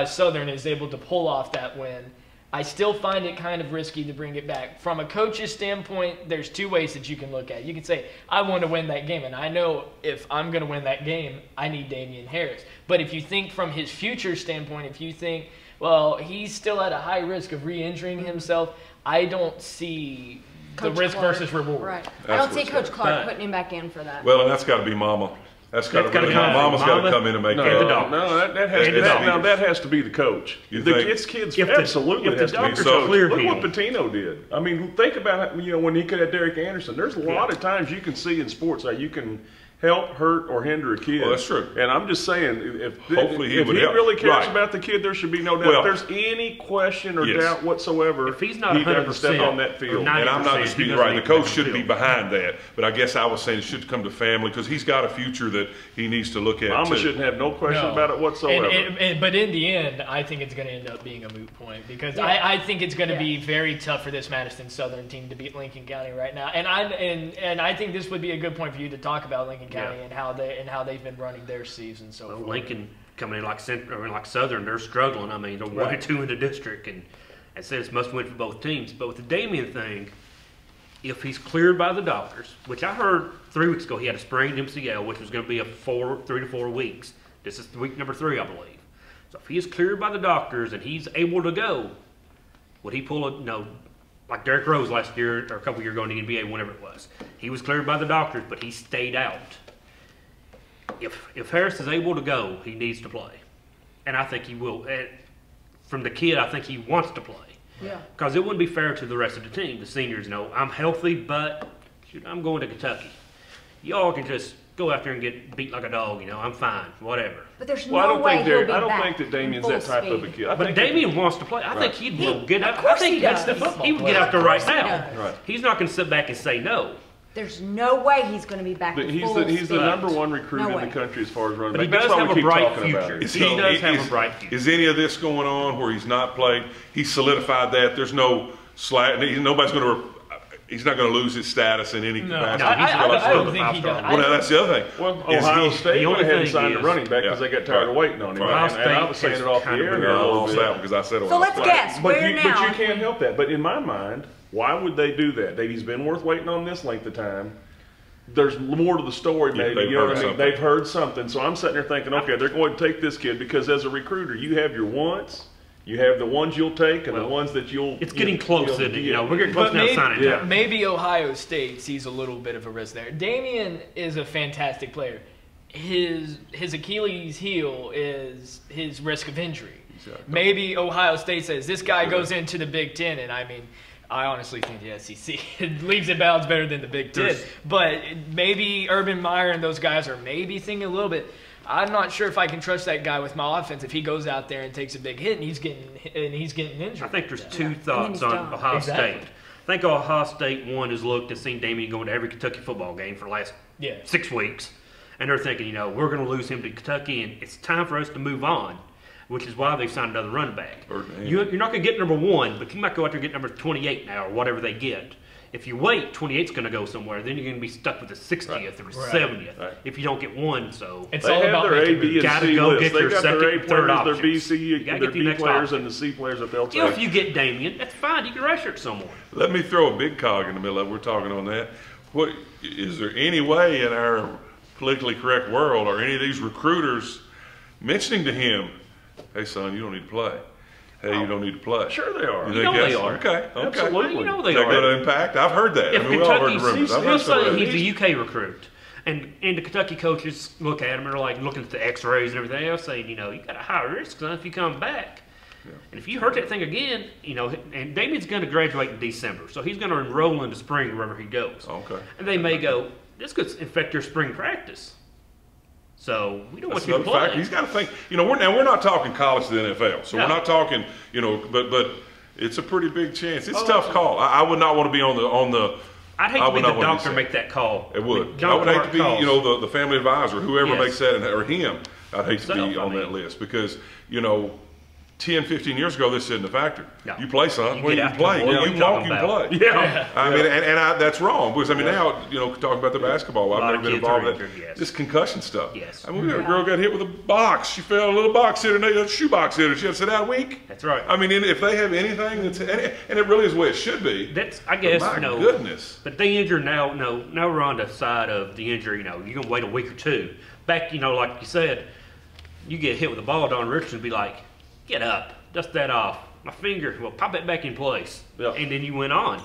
Southern is able to pull off that win, I still find it kind of risky to bring it back. From a coach's standpoint, there's two ways that you can look at it. You can say, I want to win that game, and I know if I'm going to win that game, I need Damian Harris. But if you think from his future standpoint, if you think, well, he's still at a high risk of re-injuring himself, I don't see the risk versus reward. Right. I That's don't see what's Coach got- Clark putting him back in for that. Well, and that's got to be Mama. That's got to gotta be come from Mama's got to Mama come in and make and the that. doctor. No, that has to be the coach. You The think? kids If the- absolutely if the has to be the doctors coach. clear Look him. what Patino did. I mean, think about when he could have Derek Anderson. There's a lot of times you can see in sports how you can help, hurt, or hinder a kid. Well, that's true. And I'm just saying, if Hopefully he if would he help. really cares Right. about the kid, there should be no doubt. Well, if there's any question or yes. doubt whatsoever, If he's not he doesn't 100% step on that field. or 90%, And I'm not he disputing, doesn't right, the need to coach make should the be field. behind that. But I guess I was saying it should come to family because he's got a future that he needs to look at Mama too. shouldn't have no question No. about it whatsoever. But in the end, I think it's going to end up being a moot point because I think it's going to be very tough for this Madison Southern team to beat Lincoln County right now. And I think this would be a good point for you to talk about Lincoln County and how they've been running their season so Well, far. Lincoln coming in like Southern, they're struggling. I mean, they're 1-2 in the district, and I said it's must win for both teams. But with the Damian thing, if he's cleared by the doctors, which I heard 3 weeks ago, he had a sprained MCL, which was going to be 3 to 4 weeks. This is week number 3, I believe. So if he is cleared by the doctors and he's able to go, would he pull like Derrick Rose last year or a couple years ago in the NBA, whenever it was? He was cleared by the doctors, but he stayed out. If Harris is able to go, he needs to play, and I think he will. From the kid, I think he wants to play. Yeah. Because it wouldn't be fair to the rest of the team, the seniors. I'm healthy, but shoot, I'm going to Kentucky. Y'all can just go out there and get beat like a dog. I'm fine, whatever. But there's Well, no way he'll be I don't back think that Damian's in that full type speed. of a kid. I But think Damian wants to play. I think he'd will get out. Of course I think he that's does. the football. He would player. get out there right Of course he now. does. Right. He's not going to sit back and say no. There's no way he's going to be back in He's full the speed. number one recruit No in way. the country as far as running But he back. does That's why have we a keep bright talking about future. it. He does have a bright future. Is any of this going on where he's not played? He's solidified that. There's no slack. Nobody's going to. He's not going to lose his status in any capacity. I don't think he does. Well, now that's the other thing. Well, Is Ohio he- State the went only ahead and thing signed a is- running back because Yeah. they got tired of Right. waiting on him. Right. And I Ohio was State saying it off the has air kind of there a I little lost bit. that one because I said it. So let's guess. But Where you now? can't help that. But in my mind, why would they do that? He's been worth waiting on this length of time. There's more to the story, Yeah, maybe. they've You know heard what I mean? something. They've heard something. So I'm sitting there thinking, okay, they're going to take this kid because as a recruiter, you have your wants, you have the ones you'll take, and the ones that you'll. It's getting close, isn't it? We're getting But close now to signing yeah. time. maybe Ohio State sees a little bit of a risk there. Damian is a fantastic player. His Achilles heel is his risk of injury. Maybe Ohio State says this guy goes into the Big Ten, and I honestly think the SEC leaves it bounds better than the Big Ten. But maybe Urban Meyer and those guys are maybe thinking a little bit. I'm not sure if I can trust that guy with my offense if he goes out there and takes a big hit and he's getting injured. I think there's two And thoughts he's on done. Ohio Exactly. State. I think Ohio State, one, has looked and seen Damian going to every Kentucky football game for the last 6 weeks. And they're thinking, we're going to lose him to Kentucky, and it's time for us to move on, which is why they've signed another running back. You're not going to get number 1, but you might go out there and get number 28 now or whatever they get. If you wait, 28's going to go somewhere. Then you're going to be stuck with the 60th or 70th if you don't get one. So It's They all have about their A, making B, moves. and Gotta C go list. get They've your got second, their A third players, their options. B, C, You gotta their get the B next players, option. and the C players that they'll take. if you get Damian, that's fine. You can redshirt someone. Let me throw a big cog in the middle of it. We're talking on that. What is there any way in our politically correct world are any of these recruiters mentioning to him, "Hey son, you don't need to play. Hey, you don't need to play." Sure they are. You You think know they that's- are. Okay. Absolutely. You know Is they that going are. to impact? I've heard that. If We all heard the Kentucky's, rumors. I've he'll heard some of say that. he's a UK recruit. And the Kentucky coaches look at him and are like looking at the x-rays and everything else saying, you got a high risk, son, if you come back. And if you hurt that thing again, and Damian's going to graduate in December, so he's going to enroll in the spring wherever he goes. Okay. And they may go, this could infect your spring practice. So we don't That's want you to another play. factor. He's got to think. We're not talking college to the NFL, so No. we're not talking. But it's a pretty big chance. It's a tough call. I would not want to be on I'd hate I to be would the not want to be doctor sick. make that call. It would. John I would hate Clark to be, calls. you know, the family advisor, whoever Yes. makes that, or him. I'd hate to be Myself, I on that mean. list because, you know, 10, 15 years ago, this isn't a factor. No. You play, son. You Well, get you out play. the board, You what are you walk, talking you about? play. Yeah. I mean, and that's wrong because, I mean, now, you know, talking about the basketball, I've lot never of been kids involved are in that. injured, yes. This concussion stuff. Yes. I mean, we had a girl got hit with a box. She fell, a little box hit her, a shoebox hit her. She had to sit out a week. That's right. I mean, if they have anything that's, and it really is the way it should be. That's, I guess, But my no. goodness. But they injured now. No, now we're on the side of the injury. You know, you're gonna wait a week or two. Back, you know, like you said, you get hit with a ball. Don Richardson be like, "Get up, dust that off." My finger, well, pop it back in place, Yeah. and then you went on.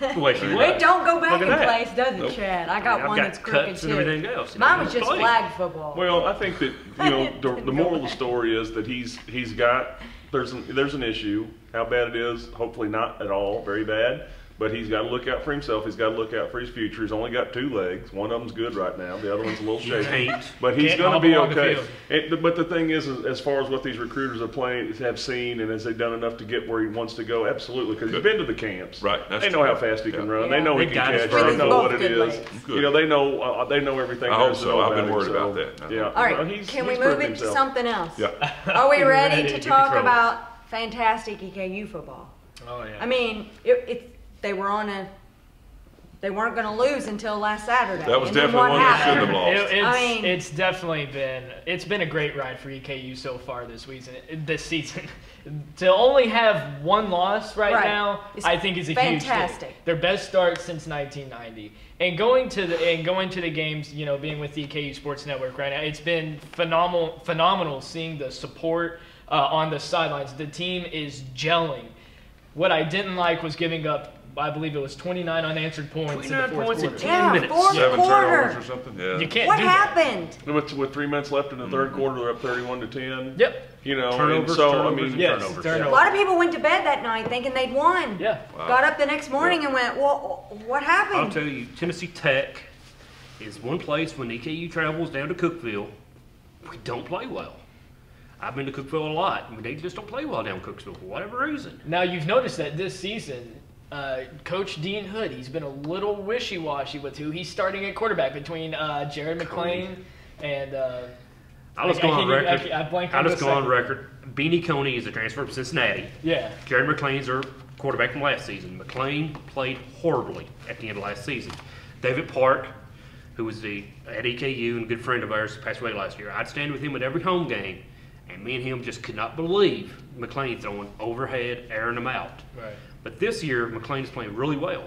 The way she It went. don't go back Look in at that. place, does it, Nope. Chad? I got I've one got that's crooked cuts too. and everything else. Mine was just Play. flag football. Well, I think that, you know, the moral of the story is that he's got, there's an issue. How bad it is, hopefully not at all, very bad. But he's got to look out for himself. He's got to look out for his future. He's only got 2 legs. One of them's good right now. The other one's a little shaky. Can't. But he's Can't going to be hobble on the okay. field. But the thing is, as far as what these recruiters have seen, and has they done enough to get where he wants to go? Absolutely, because he's been to the camps. Right, that's They know true. how fast he can Yeah. run. Yeah. They know he They can got his catch. legs. They know Both what it good is. legs. Good. You know, they know everything. I there hope is to so. know I've about been him, worried so, about that. Yeah. All right, Well, he's can we proved move it to himself. something else? Yeah. Are we ready Ready to to talk control. about fantastic EKU football? Oh yeah. I mean, they weren't going to lose until last Saturday. That was and then definitely what one they shouldn't happened? have lost. I mean- It's definitely been a great ride for EKU so far this season. To only have one loss right now, It's I think is a huge fantastic. thing. Their best start since 1990. And going to the games, you know, being with the EKU Sports Network right now, it's been phenomenal seeing the support on the sidelines. The team is gelling. What I didn't like was giving up, I believe it was 29 unanswered points in the 29 fourth points in quarter. 10 Yeah, minutes. fourth 7 quarter. turnovers or something. Yeah. You can't What do that. happened? With 3 minutes left in the third quarter, they're up 31-10. Yep. You know, and Turnovers, so turnovers, I mean, and Yes, turnovers. A turnovers. lot of people went to bed that night thinking they'd won. Yeah. Wow. Got up the next morning and went, well, what I'll happened? tell you, Tennessee Tech is one place when EKU travels down to Cookeville, we don't play well. I've been to Cookeville a lot. I mean, they just don't play well down Cookeville for whatever reason. Now you've noticed that this season, Coach Dean Hood, he's been a little wishy-washy with who he's starting at quarterback between Jared McClain and. I'll just I go on can't record. even- I blanked I'll on just the go on second. record. Beanie Coney is a transfer from Cincinnati. Yeah. Jared McClain's our quarterback from last season. McClain played horribly at the end of last season. David Park, who was at EKU and a good friend of ours, passed away last year. I'd stand with him at every home game, and me and him just could not believe McClain throwing overhead, airing them out. Right. But this year, McClain is playing really well.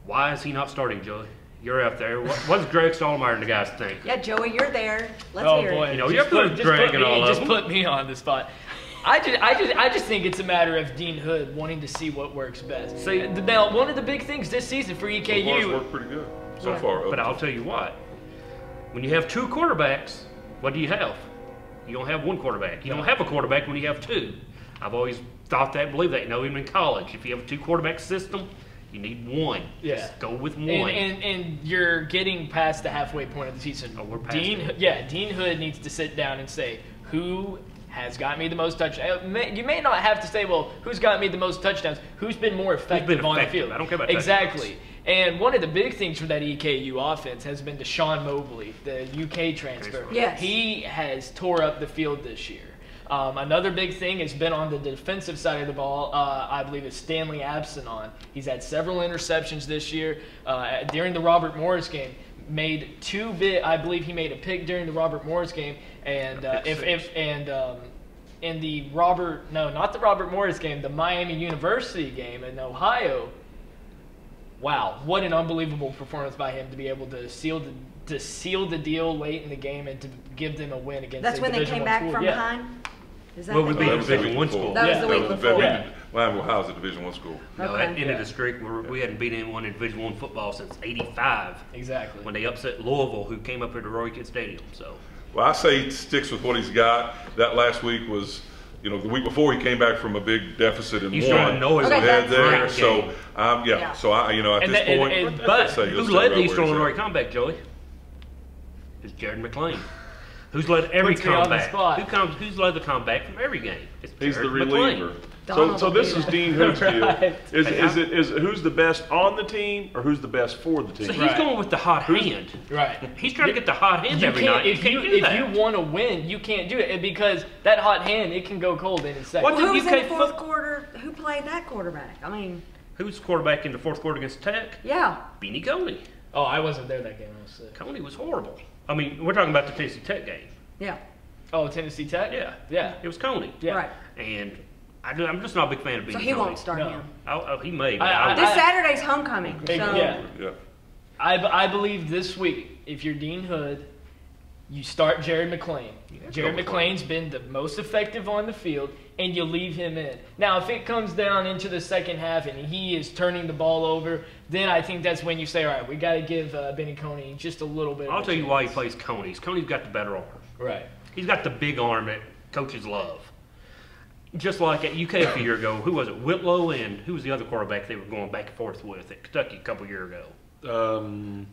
Why is he not starting, Joey? You're out there. What does Greg Stallmeyer and the guys think? Yeah, Joey, you're there. Let's Oh hear boy. it. You know, you have to just drag put it all me, of just them. put me on the spot. I just think it's a matter of Dean Hood wanting to see what works best. See- Now, one of the big things this season for So far, it's EKU, worked pretty good so far. But I'll tell you what, when you have 2 quarterbacks, what do you have? You don't have 1 quarterback. You don't have a quarterback when you have 2. I've always thought that, believe that. You know, even in college, if you have a 2-quarterback system, you need 1. Yeah. Just go with 1. and you're getting past the halfway point of the season. Oh, we're past Dean Hood needs to sit down and say who has got me the most touchdowns. You may not have to say, well, who's got me the most touchdowns? Who's been more effective on the effective? field? I don't care about exactly. And one of the big things from that EKU offense has been Deshaun Mobley, the UK transfer. Yes. He has tore up the field this year. Another big thing has been on the defensive side of the ball. I believe it's Stanley Absalon. He's had several interceptions this year. During the Robert Morris game, made 2 I believe he made a pick during the Robert Morris game, and in the not the Robert Morris game, the Miami University game in Ohio. Wow, what an unbelievable performance by him to be able to seal the deal late in the game and to give them a win against. That's a when they Division came I back school. from Yeah. behind? Is that Well, the we beat game? a Division 1 school. That was the week before. Yeah. Miami, Ohio is a Division 1 school. No, Okay. that ended the streak. We hadn't beat anyone in Division 1 football since '85 Exactly. when they upset Louisville, who came up here to Roy Kidd Stadium. So Well, I say he sticks with what he's got. That last week was, you know, the week before he came back from a big deficit and he's won. throwing noise Okay, on that's Head there, great so game. Yeah. so I, you know, at And this that- point, and- But I'd say he'll who stay led right the East where he's Illinois at. comeback, Joey? It's Jared McClain. Who's led every Puts me on the comeback? spot. Who's led the comeback from every game? It's he's the Jared McClain. reliever. So this is Dean Hood's deal. Right. Is who's the best on the team or who's the best for the So team? he's going with the hot hand. Right. He's trying to get the hot hand You every can't, night. if you want to win, you can't do it because that hot hand, it can go cold any second. What Well, who did was in UK the fourth quarter? Who played that quarterback? I mean, Who's the quarterback in the fourth quarter against Tech? yeah. Beanie Coney. Oh, I wasn't there that game. I was sick. Coney was horrible. I mean, we're talking about the Tennessee Tech game. Yeah. Oh, Tennessee Tech? Yeah. Yeah. It was Coney. Yeah. Right. And I'm just not a big fan of Beanie So Coney. he won't start No. him. Oh, he may. This Saturday's homecoming. So Yeah. Yeah. I believe this week, if you're Dean Hood, you start Jared McClain. Jared go with McClain's been the most effective on the field, and you leave him in. Now, if it comes down into the second half and he is turning the ball over, then I think that's when you say, all right, we got to give Benny Coney just a little bit. I'll of a tell you chance. why he plays Coney's. Coney's got the better arm. Right. He's got the big arm that coaches love. Just like at UK a few years ago, who was it? Whitlow and who was the other quarterback they were going back and forth with at Kentucky a couple years ago?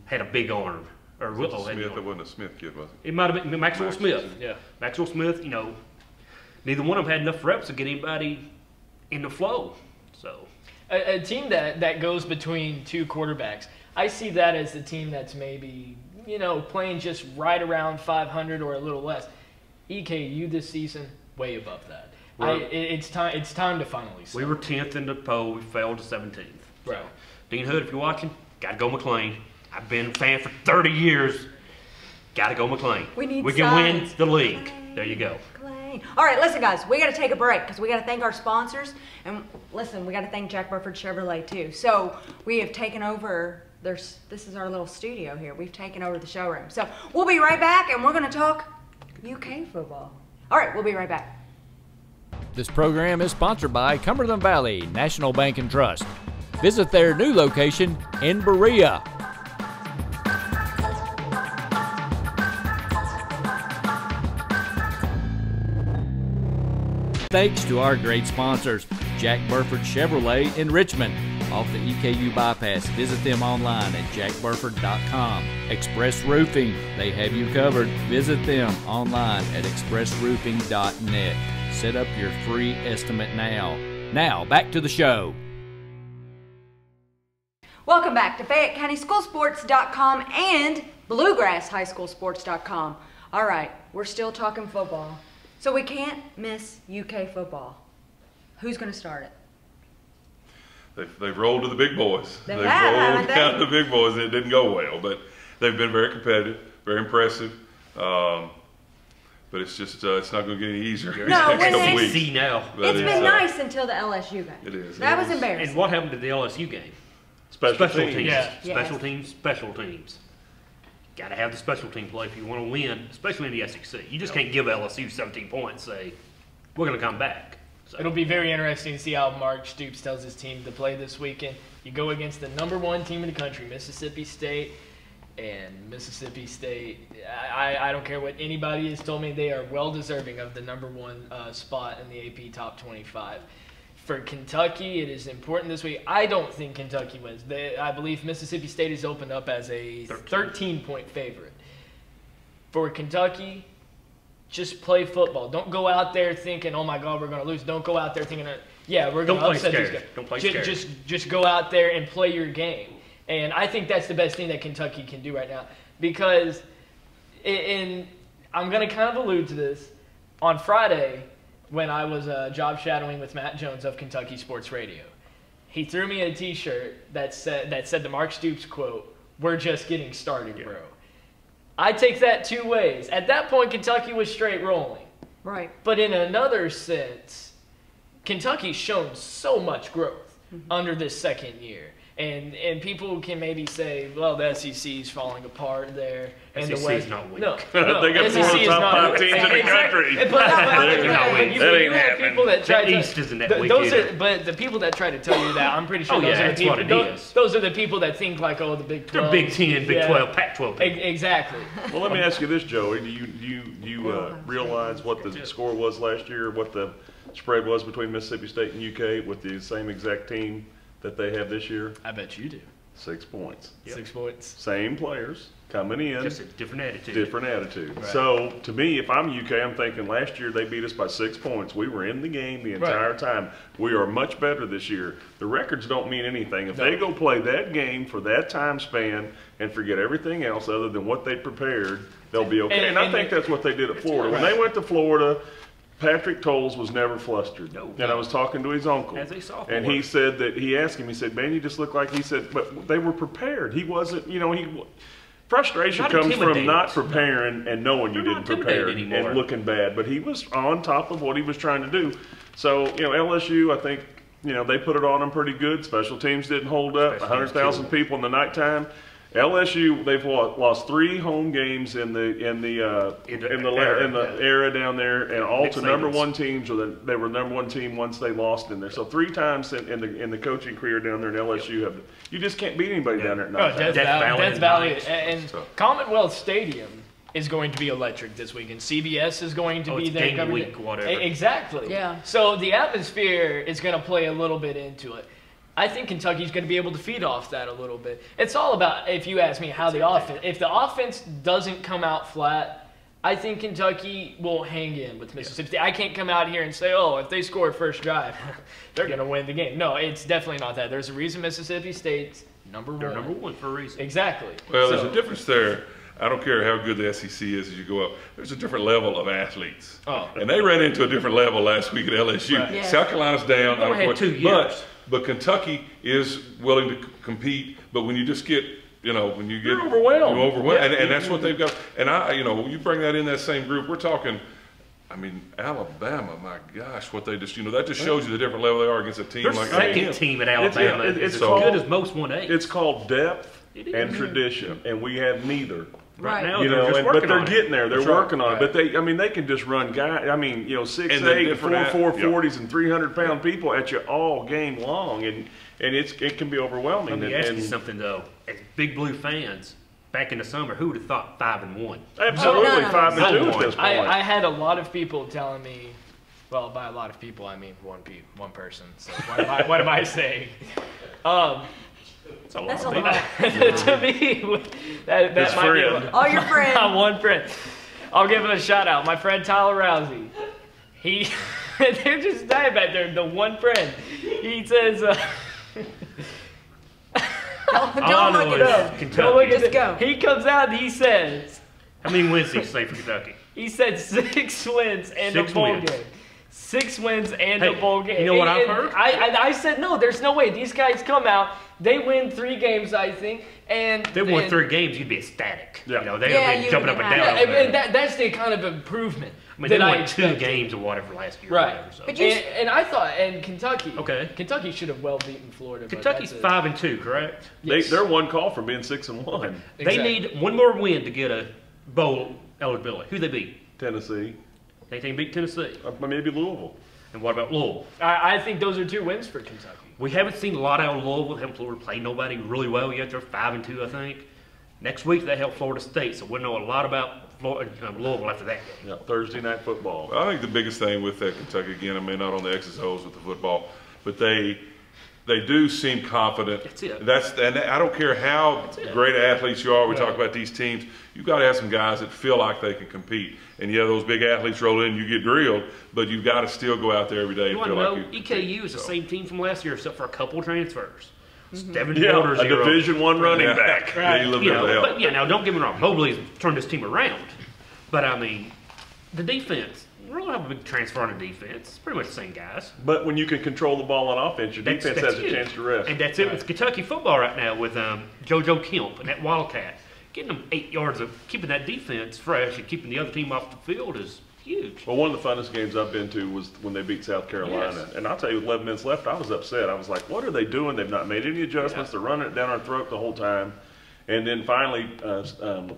Had a big arm. Or Whitlow had Smith, one. it wasn't a Smith kid, was it? It might have been Maxwell Smith. Yeah. Maxwell Smith, neither one of them had enough reps to get anybody in the flow. So A team that goes between two quarterbacks, I see that as the team that's maybe, playing just right around 500 or a little less. EKU this season, way above that. It's time to finally see. we were 10th in the poll. We fell to 17th. Right. Dean Hood, if you're watching, gotta go McLean. I've been a fan for 30 years. Gotta go McLean. We need can signs. win the league. There you go. Clay. All right, listen, guys, we got to take a break because we got to thank our sponsors. And listen, we got to thank Jack Burford Chevrolet, too. So we have taken over, this is our little studio here. We've taken over the showroom. So we'll be right back, and we're going to talk UK football. All right, we'll be right back. This program is sponsored by Cumberland Valley National Bank and Trust. Visit their new location in Berea. Thanks to our great sponsors, Jack Burford Chevrolet in Richmond, off the EKU bypass. Visit them online at jackburford.com. Express Roofing, they have you covered. Visit them online at expressroofing.net. Set up your free estimate now. Now, back to the show. Welcome back to FayetteCountySchoolSports.com and BluegrassHighSchoolSports.com. All right, we're still talking football. So we can't miss UK football. Who's going to start it? They've rolled to the big boys. They They've have, rolled haven't they? down to the big boys, and it didn't go well. But they've been very competitive, very impressive. But it's just it's not going to get any easier in the No, next when couple they- weeks. See now. But It's been uh, nice until the LSU game. It is. That It was is. embarrassing. And what happened to the LSU game? Special teams. teams. Yeah. Special teams, special teams. Got to have the special team play if you want to win, especially in the SEC. You just can't give LSU 17 points and say, we're going to come back. So, It'll be very interesting to see how Mark Stoops tells his team to play this weekend. You go against the #1 team in the country, Mississippi State, and Mississippi State, I don't care what anybody has told me, they are well deserving of the #1 spot in the AP Top 25. For Kentucky, it is important this week. I don't think Kentucky wins. I believe Mississippi State is opened up as a 13-point favorite. For Kentucky, just play football. Don't go out there thinking, oh my God, we're going to lose. Don't go out there thinking, yeah, we're going to Don't play upset these scared. guys. Don't play scared. Just go out there and play your game. And I think that's the best thing that Kentucky can do right now. Because, and I'm going to kind of allude to this, on Friday, when I was job shadowing with Matt Jones of Kentucky Sports Radio, he threw me a T-shirt that said the Mark Stoops quote, "We're just getting started, bro." I take that two ways. At that point, Kentucky was straight rolling. Right. But in another sense, Kentucky's shown so much growth under this second year. And people can maybe say, well, the SEC is falling apart there. And SEC the West, is not weak. No, They got SEC four of the is top not five weak. teams in the country. But They're not weak. That ain't happening. People that try The to, East isn't that th- weak those either. are, but the people that try to tell you that, I'm pretty sure Oh, those yeah, are the that's people. what it those, is. those are the people that think like, oh, the Big 12. They're Big 10, Big Yeah. 12, Pac-12 people. Exactly. Well, let me ask you this, Joey. Do you realize what the score was last year, what the spread was between Mississippi State and UK with the same exact team that they have this year? I bet you do. 6 points. 6 points. Same players, coming in. Just a different attitude. Different attitude. Right. So, to me, if I'm UK, I'm thinking last year they beat us by 6 points. We were in the game the entire time. We are much better this year. The records don't mean anything. If they go play that game for that time span and forget everything else other than what they prepared, they'll be okay. And I think that's what they did at Florida. When they went to Florida, Patrick Tolles was never flustered. No. And I was talking to his uncle. As a sophomore. And he said that he asked him, he said, man, you just look like, he said, but they were prepared. He wasn't, frustration Not comes from intimidated. not preparing and knowing you They're didn't not prepare intimidated anymore. and looking bad. But he was on top of what he was trying to do. So, LSU, I think, they put it on them pretty good. Special teams didn't hold up. Special teams 100,000 killed. people in the nighttime. LSU, they've lost 3 home games in the era down there, and all Nick to number Saban's. 1 teams. Or they were number 1 team once they lost in there. So 3 times in the coaching career down there in LSU, you just can't beat anybody down there at night. Death Valley, night. and Commonwealth Stadium is going to be electric this weekend. CBS is going to be it's there. game covering week, it. whatever. Exactly. Yeah. So the atmosphere is going to play a little bit into it. I think Kentucky's going to be able to feed off that a little bit. It's all about, if you ask me, how the offense. If the offense doesn't come out flat, I think Kentucky will hang in with Mississippi State. I can't come out here and say, oh, if they score first drive, they're going to win the game. No, it's definitely not that. There's a reason Mississippi State's number 1. They're number 1 for a reason. Exactly. Well, So- there's a difference there. I don't care how good the SEC is as you go up. There's a different level of athletes. Oh. And they ran into a different level last week at LSU. Right. Yeah. South Carolina's down. We've only had 2 years. But Kentucky is willing to compete. But when you just get, when you get You're overwhelmed. you're overwhelmed. And that's what they've got. And you bring that in that same group. We're talking, Alabama, my gosh, what they just, that just shows you the different level they are against a team Their like second A&M. team at Alabama it's is as called- good as most 1A. It's called depth It is. and tradition, and we have neither. Right Right. now, they're just but working they're on it. getting there. They're That's right. working on it. But they can just run guys. 6'8", And they're different 440s, and 300-pound people at you all game long, and it can be overwhelming. Let me ask you And- something though. As Big Blue fans, back in the summer, who would have thought 5-1? Absolutely, No. 5-2 No at one. this point. I had a lot of people telling me, well, by a lot of people, I mean one person. So what am I saying? It's a lot That's of a people. lot. To me, that His might be friend. All your friends. my one friend. I'll give him a shout out. My friend Tyler Rousey. They're just dying back there. The one friend. He says. Don't All I look know it is up. Kentucky. Don't look at Just it. go. He comes out and he says. How many wins did he say for Kentucky? He said 6 wins and 6 a bowl wins. game. 6 wins and Hey, a bowl game. you know what I've And heard? I said no. There's no way. These guys come out. They win 3 games, I think, and They won and- 3 games, you'd be ecstatic. Yeah. They'd Yeah, be you'd jumping be up and happy. down. Yeah, over there. and that's the kind of improvement I mean, that they I won 2 expected. games or whatever last year. or Right. whatever, so. But you- And I thought, and Kentucky. Okay. Kentucky should have well beaten Florida. but Kentucky's that's 5-2, correct? Yes. They're one call from being 6-1. They Exactly. need one more win to get a bowl eligibility. Who they beat? Tennessee, They think beat Tennessee. maybe Louisville. And what about Louisville? I think those are 2 wins for Kentucky. We haven't seen a lot out of Louisville. They haven't Florida play nobody really well yet. They're 5-2, I think. Next week they help Florida State, so we'll know a lot about Louisville after that game. Yeah, Thursday night football. I think the biggest thing with that Kentucky, again, not on the X's and O's with the football, but they do seem confident. That's it. And I don't care how great athletes you are. We talk about these teams. You've got to have some guys that feel like they can compete. And yeah, those big athletes roll in, you get drilled, but you've got to still go out there every day You and want feel to know, like you EKU is the so. same team from last year except for a couple of transfers. 7 Yeah, quarters, a 0. Division I running Yeah. back. Yeah, you live You there to know, help. but yeah, now don't get me wrong. Mobley's turned this team around. But I mean, the defense, we don't have a big transfer on the defense. It's pretty much the same guys. But when you can control the ball on offense, your defense has a huge. chance to rest. And that's it with Kentucky football right now with JoJo Kemp and that Wildcat. Getting them 8 yards of keeping that defense fresh and keeping the other team off the field is huge. Well, one of the funnest games I've been to was when they beat South Carolina. Yes. And I'll tell you, with 11 minutes left, I was upset. I was like, what are they doing? They've not made any adjustments. They're running it down our throat the whole time. And then finally,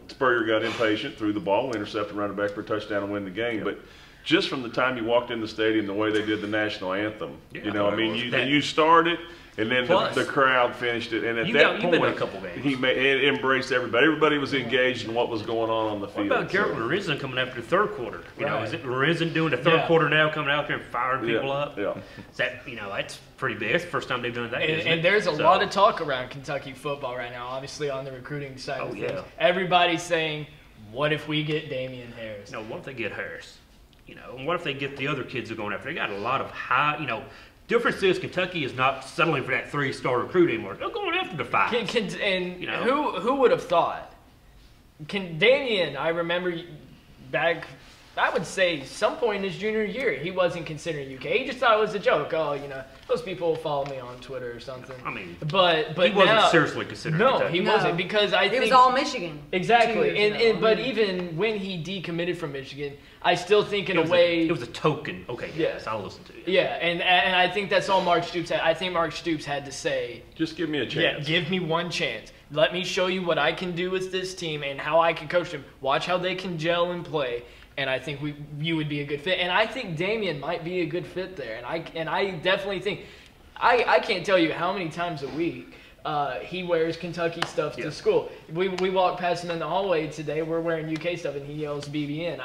Spurrier got impatient, threw the ball, intercepted, running back for a touchdown and win the game. But just from the time you walked in the stadium, the way they did the national anthem, Yeah. you know, I mean, That- you start it, And then Plus, the crowd finished it, and at you've that been to a point, couple games. it embraced everybody. Everybody was engaged in what was going on the What field. about Garrett Lorenzen coming after the third quarter? You know, Right. is it Lorenzen doing the third quarter now, coming out there and firing people up? Yeah. Is that, that's pretty big. That's the first time they've done that. isn't And it? there's a So- lot of talk around Kentucky football right now, obviously on the recruiting side of things. yeah. Everybody's saying, what if we get Damian Harris? What if they get Harris? And what if they get the other kids who are going after? They got a lot of high, difference is Kentucky is not settling for that 3-star recruit anymore. They're going after the 5. Who would have thought? Damian, I remember back, I would say some point in his junior year, he wasn't considering UK. He just thought it was a joke. Oh, those people will follow me on Twitter or something. I mean, but he wasn't now, seriously considering No, Kentucky. he wasn't, because I It think was all Michigan. 2 exactly. years ago. And but even when he decommitted from Michigan, I still think in It a was way it was a token. Okay, Yeah. yes, I'll listen to you. yeah, and I think that's all Mark Stoops had. I think Mark Stoops had to say, Just give me a yeah, chance. give me one chance. Let me show you what I can do with this team and how I can coach them. Watch how they can gel and play. And I think you would be a good fit. And I think Damian might be a good fit there. And I definitely think I can't tell you how many times a week he wears Kentucky stuff to school. We walked past him in the hallway today. We're wearing UK stuff, and he yells BBN.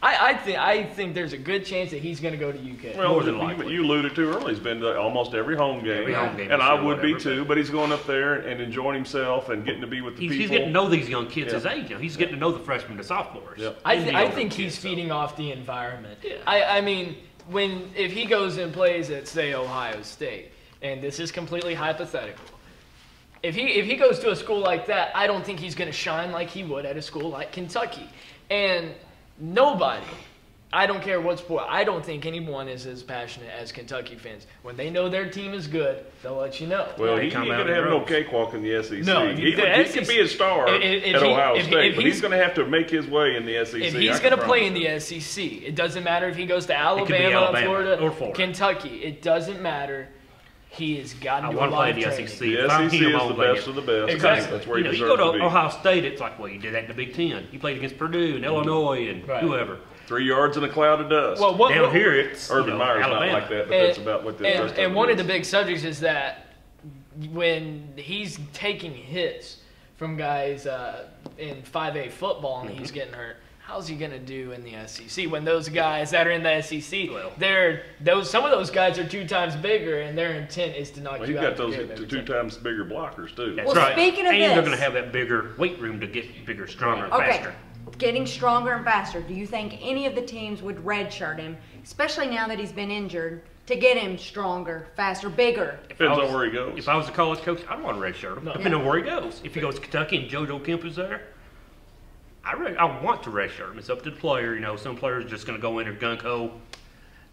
I think there's a good chance that he's going to go to UK. Well, More than likely. you alluded to earlier, he's been to almost every home game. Every home game And this I year, would be whatever, too, but he's going up there and enjoying himself and getting to be with the He's people. getting to know these young kids his Yeah. age. He's getting to know the freshmen and sophomores. Yeah. I think he's feeding off the environment. Yeah. I mean, if he goes and plays at, say, Ohio State, and this is completely hypothetical, if he goes to a school like that, I don't think he's going to shine like he would at a school like Kentucky. And nobody, I don't care what sport, I don't think anyone is as passionate as Kentucky fans. When they know their team is good, they'll let you know. Well, They he ain't come going out to have in no droves. cakewalk in the SEC. No, he the could be a star if at he- Ohio if State, but he's- he's going to have to make his way in the SEC. If he's going to play in the SEC, it doesn't matter if he goes to could be Alabama, Alabama Florida, or Florida. Kentucky. It doesn't matter. He has got I to do a want to lot play of the training. SEC. The If I'm SEC him, is I'll the play best it. of the best. Exactly. That's where he You deserves go to to be. Ohio State, it's like, well, you did that in the Big Ten. You played against Purdue and Illinois and Right. whoever. 3 yards in a cloud of dust. Well, Down here, it's Urban Meyer's Alabama. not like that, but that's about what the rest of and it one of is. the big subjects is that when he's taking hits from guys in 5A football and he's getting hurt, how's he going to do in the SEC when those guys that are in the SEC, Well, some of those guys are 2 times bigger and their intent is to knock Well, you you've out. got of the those game every 2 time. times bigger blockers, too. That's Well, right. speaking of and they're this- going to have that bigger weight room to get bigger, stronger, and Okay, faster. getting stronger and faster. Do you think any of the teams would redshirt him, especially now that he's been injured, to get him stronger, faster, bigger? Depends on where he goes. If I was a college coach, I'd want to redshirt him, depending on where he goes. If he goes to Kentucky and JoJo Kemp is there, I want to redshirt him. It's up to the player. Some players are just going to go in there gung-ho.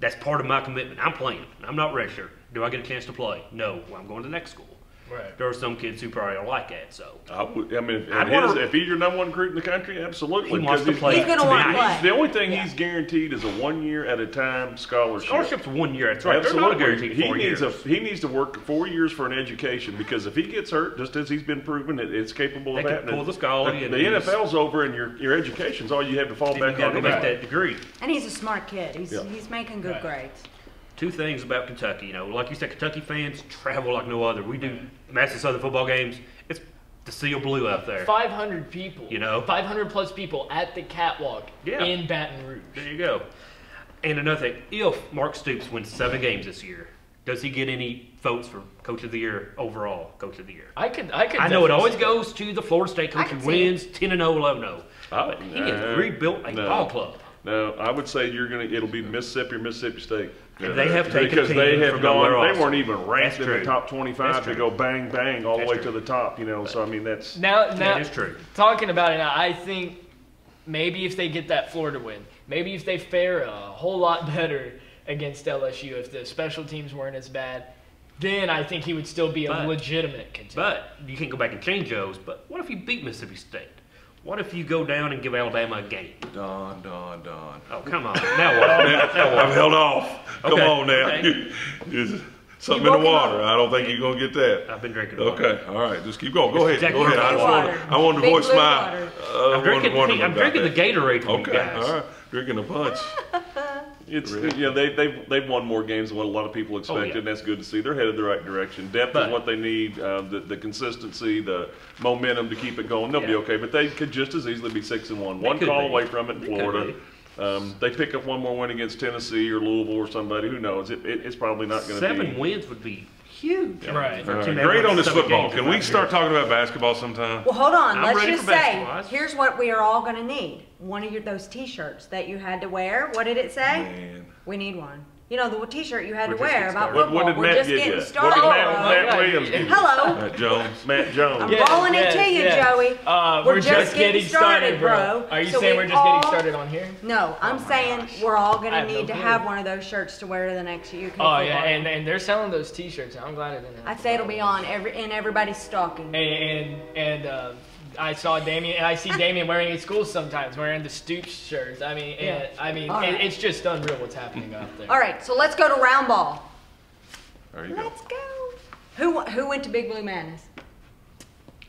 That's part of my commitment. I'm playing. I'm not redshirt. Do I get a chance to play? No. Well, I'm going to the next school. Right. There are some kids who probably don't like that, so. If he's your number 1 recruit in the country, absolutely. He wants to because play. He's gonna want to tonight. play. The only thing he's guaranteed is a 1 year at a time scholarship. Scholarship's 1 year. That's right. They're not Absolutely. guaranteed 4 years. He needs to work 4 years for an education, because if he gets hurt, just as he's been proven, it's capable They of can happening. pull the scholarly The and NFL's over, and your education's all you have to fall You back got on. to make anyway. that degree. And he's a smart kid. He's Yeah. making good Right. grades. 2 things about Kentucky. Like you said, Kentucky fans travel like no other. We do massive Southern football games. It's the seal blue out there. 500 people. 500 plus people at the catwalk in Baton Rouge. There you go. And another thing, if Mark Stoops wins 7 games this year, does he get any votes for Coach of the Year, overall Coach of the Year? I could. I know it always goes to the Florida State coach can who see it. wins 10-0, 11-0. But he has rebuilt a ball club. No, I would say it'll be Mississippi or Mississippi State. And they have taken because they teams have from gone. nowhere They else. weren't even ranked That's in the true. top 25 That's to true. go bang bang all the That's way true. to the top. So I mean that's Now That is true. Talking about it now, I think maybe if they get that Florida win, maybe if they fare a whole lot better against LSU, if the special teams weren't as bad, then I think he would still be a But- legitimate contender. But you can't go back and change those. But what if you beat Mississippi State? What if you go down and give Alabama a game? Don. Oh, come on. Now what? I've held off. Come Okay. on now. Okay. There's something in the water. I don't think you're going to get that. I've been drinking water. Okay, all right. Just keep going. Go ahead. Exactly. Go ahead. Big water. I wanted to Big voice blue my. water. I'm drinking the Gatorade from you Okay, guys. all right. Drinking a punch. It's they've won more games than what a lot of people expected, and that's good to see. They're headed the right direction. Depth is what they need, the consistency, the momentum to keep it going. They'll be okay, but they could just as easily be 6-1. One call away from it in Florida. They pick up one more win against Tennessee or Louisville or somebody. Who knows? It's probably not going to be 7 wins would be huge. Right. Great on this football. Can we start talking about basketball sometime? Well, hold on. I'm Let's ready just for basketball. say, here's what we are all going to need. One of those T-shirts that you had to wear. What did it say? Man. We need one. You know, the T-shirt you had to We're just wear getting about started. football. What did We're Matt just give getting you? What started. did Matt Williams give you? Hello. Matt Jones. Matt Jones. I'm rolling it to you, Joey. We're just getting started, bro. Are you So saying we we're just getting all- started on here? No, I'm saying we're all going I to have no need to clue. have one of those shirts to wear to the next UK Oh football yeah, game. and they're selling those T-shirts. I'm glad I didn't. I'd say it'll be on in everybody's stocking. And I saw Damien, and I see Damien wearing it at school sometimes, wearing the Stoops shirts. I mean, All right. it's just unreal what's happening out there. All right, so let's go to round ball. There you go. Let's go. Who went to Big Blue Madness?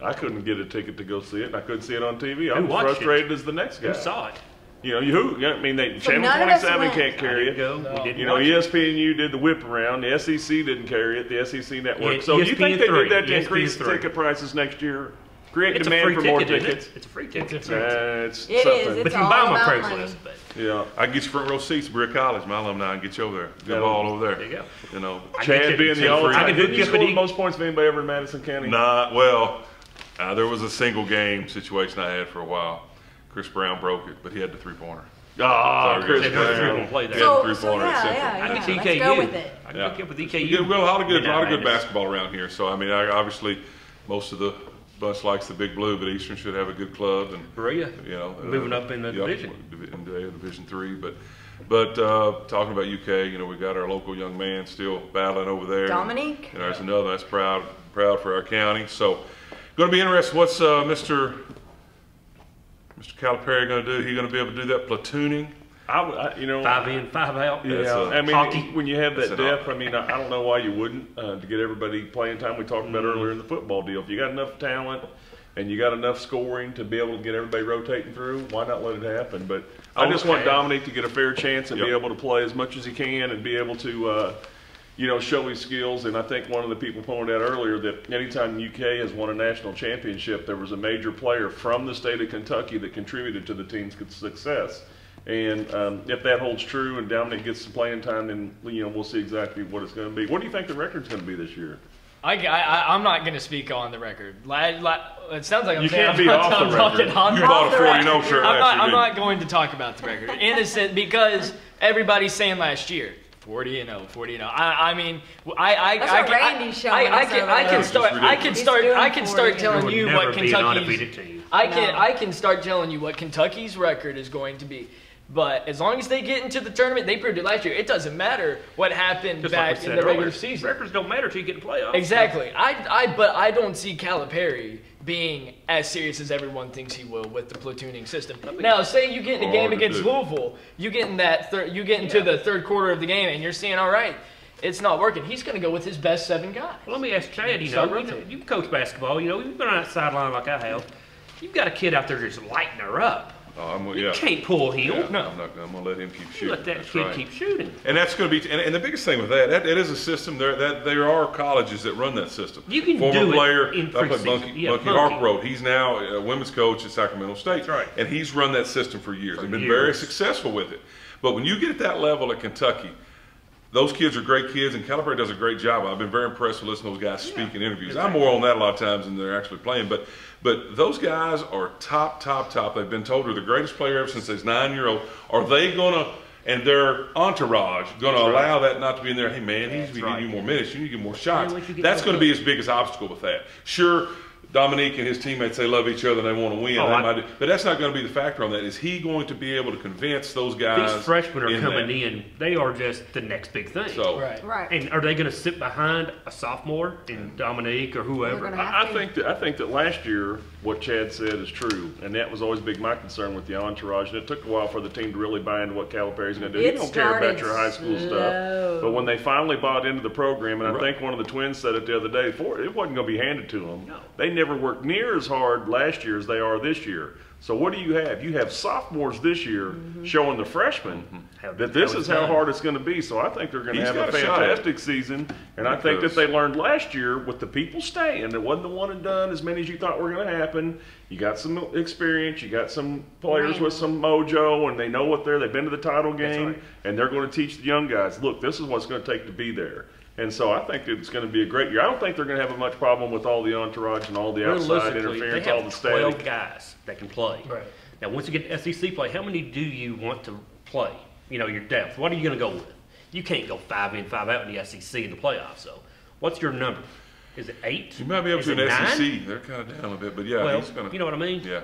I couldn't get a ticket to go see it. I couldn't see it on TV. I'm watched frustrated as the next guy. Who saw it? You know, I mean, Channel none of us 27 went. can't carry it. Go. We didn't You know, watch it. ESPNU did the whip around. The SEC didn't carry it. The SEC network. Yeah, So do you think they ESPN3, did that to increase ESPN3. ticket prices next year? Create It's a demand free for more ticket, isn't it? tickets? It's a free ticket. It's It is. something. It's But you can all buy them on about Craigslist. money. But Yeah. I can get you front row seats at Brick College, my alumni, and get you over there. Good ball over there. There you go. You know, Chad being the all-time. I can Did hook you you up score with the most points of anybody ever in Madison County? there was a single game situation I had for a while. Chris Brown broke it, but he had the 3-pointer. Ah, Sorry, Chris Chris Brown. Brown. Play there. So, 3-pointer at Central. I yeah. can Let's EKU. go with it. I can Yeah. hook you up with You EKU. get a lot of good Madness. basketball around here. So I mean, obviously, most of the bunch likes the Big Blue, but Eastern should have a good club and Berea. you know Moving up in the division. in Division 3. But talking about UK, you know, we got our local young man still battling over there. Dominique? And there's another. That's proud for our county. So going to be interesting. What's Mr. Calipari going to do? He going to be able to do that platooning? You know, 5 in, 5 out. Yeah, I mean, Hockey. when you have That's that an depth, I mean, I don't know why you wouldn't to get everybody playing time. We talked about earlier in the football deal. If you got enough talent and you got enough scoring to be able to get everybody rotating through, why not let it happen? But I just want Dominique to get a fair chance and be able to play as much as he can and be able to, show his skills. And I think one of the people pointed out earlier that anytime UK has won a national championship, there was a major player from the state of Kentucky that contributed to the team's success. And if that holds true and Dominic gets some playing time, then we'll see exactly what it's going to be. What do you think the record's going to be this year? I'm not going to speak on the record. It sounds like I'm You saying can't be off the record. You bought a 40-0 shirt last year. I'm not going to talk about the record. Innocent, because everybody's saying last year 40-0, 40-0. I mean, That's what Randy's showing us over I there. can start. I can He's start. doing I can 40. start telling There you would what never be an Kentucky's. undefeated team. I can start telling you what Kentucky's record is going to be. But as long as they get into the tournament, they proved it last year. It doesn't matter what happened Just like we back said in the regular earlier, season. records don't matter till you get in playoffs. Exactly. But I don't see Calipari being as serious as everyone thinks he will with the platooning system. Now, say you get in a game against Louisville, you get in into the third quarter of the game, and you're seeing, all right, it's not working. He's going to go with his best 7 guys. Well, let me ask Chad, Start rotating. you coach basketball, you've been on that sideline like I have. You've got a kid out there just lighting her up. You can't pull him. Yeah, No. I'm going to let him keep You shooting. let that That's kid right. keep shooting. And that's going to be, and the biggest thing with that it is a system. There are colleges that run that system. You can Former do it player, in I played preseason. Bunky Yeah, Bunky. Harkroat. He's now a women's coach at Sacramento State. That's right. And he's run that system for years and been years. very successful with it. But when you get at that level at Kentucky, those kids are great kids, and Calipari does a great job. I've been very impressed with listening to those guys speak in interviews. Exactly. I'm more on that a lot of times than they're actually playing. But those guys are top. They've been told they're the greatest player ever since they're 9-year-old. Are they going to, and their entourage, going to allow that not to be in there? Hey, man, he needs to be giving you more minutes. You need to get more shots. That's going to be his biggest obstacle with that. Sure, Dominique and his teammates, they love each other and they want to win. But that's not going to be the factor on that. Is he going to be able to convince those guys? These freshmen are coming in. They are just the next big thing. So, Right. And are they going to sit behind a sophomore in Dominique or whoever? I think that last year what Chad said is true, and that was always my concern with the entourage. And it took a while for the team to really buy into what Calipari's going to do. He don't care about your high school stuff. But when they finally bought into the program, and I think one of the twins said it the other day, it wasn't going to be handed to them. No. They never worked near as hard last year as they are this year. So what do you have? You have sophomores this year showing the freshmen that this is how hard it's going to be. So I think they're going to have a fantastic season. And I think that they learned last year with the people staying. It wasn't the one and done as many as you thought were going to happen. You got some experience. You got some players with some mojo, and they know what they've been to the title game, and they're going to teach the young guys, look, this is what it's going to take to be there. And so I think it's going to be a great year. I don't think they're going to have much problem with all the entourage and all the outside interference, all the static. 12 guys that can play. Right. Now, once you get to SEC play, how many do you want to play? You know, your depth. What are you going to go with? You can't go 5 in, 5 out in the SEC in the playoffs. So, what's your number? Is it 8? You might be able to in SEC. They're kind of down a bit, but yeah, well, he's going to. You know what I mean? Yeah.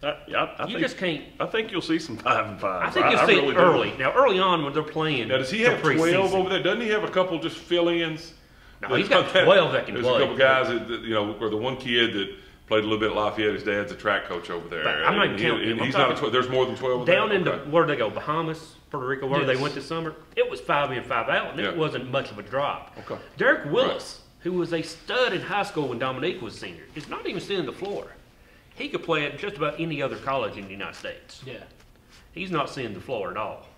I think, just can't. I think you'll see some 5 and 5. I think you'll see it early. Now, early on when they're playing. Now, does he have 12 over there? Doesn't he have a couple just fill-ins? No, he's got 12 that can play. There's a couple guys that, you know, or the one kid that played a little bit at Lafayette. His dad's a track coach over there. But I'm not even counting him. He's not. There's more than 12. Down into where they go, Bahamas, Puerto Rico, where they went this summer. It was 5 in, 5 out, and it wasn't much of a drop. Okay. Derek Willis, who was a stud in high school when Dominique was senior, is not even seeing the floor. He could play at just about any other college in the United States. Yeah. He's not seeing the floor at all.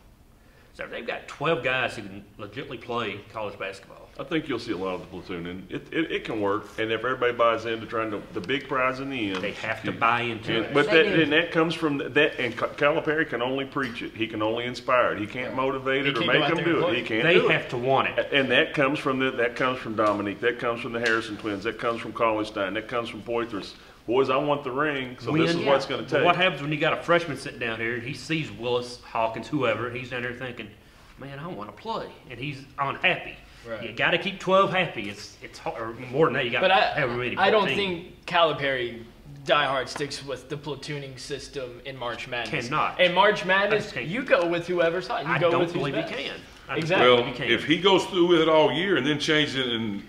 So they've got 12 guys who can legitimately play college basketball. I think you'll see a lot of the platoon, and it can work. And if everybody buys into trying to, the big prize in the end, they have to buy into it. But that comes from that, and Calipari can only preach it. He can only inspire it. He can't motivate it or make them do it. He can't. They have to want it. And that comes from Dominique. That comes from the Harrison twins. That comes from College Stein. That comes from Poitras. Boys, I want the ring, so this is what it's going to take. But what happens when you got a freshman sitting down here and he sees Willis, Hawkins, whoever, he's down there thinking, man, I want to play, and he's unhappy. Right. You got to keep 12 happy. It's hard, or more than that. You got to have many. 14. I don't think Calipari diehard sticks with the platooning system in March Madness. Cannot. In March Madness, you go with whoever's hot. You go with who's best. I don't believe he can. Exactly. Well, if he goes through with it all year and then changes it, then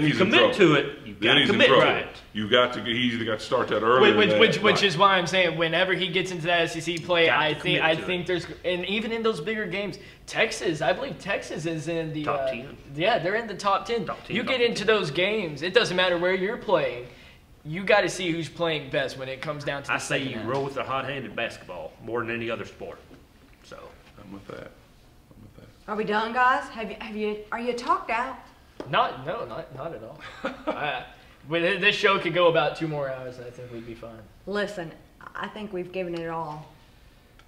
he's in trouble. To it, you got to commit to it. You got to. He either got to start that early. Which is why I'm saying whenever he gets into that SEC play, I think there's, and even in those bigger games, Texas, I believe Texas is in the top 10. Yeah, they're in the top 10. You get into those games, it doesn't matter where you're playing. You got to see who's playing best when it comes down to the second half. I say you roll with the hot-handed basketball more than any other sport. So I'm with that. Are we done, guys? Are you talked out? Not at all. This show could go about 2 more hours, and I think we'd be fine. Listen, I think we've given it all.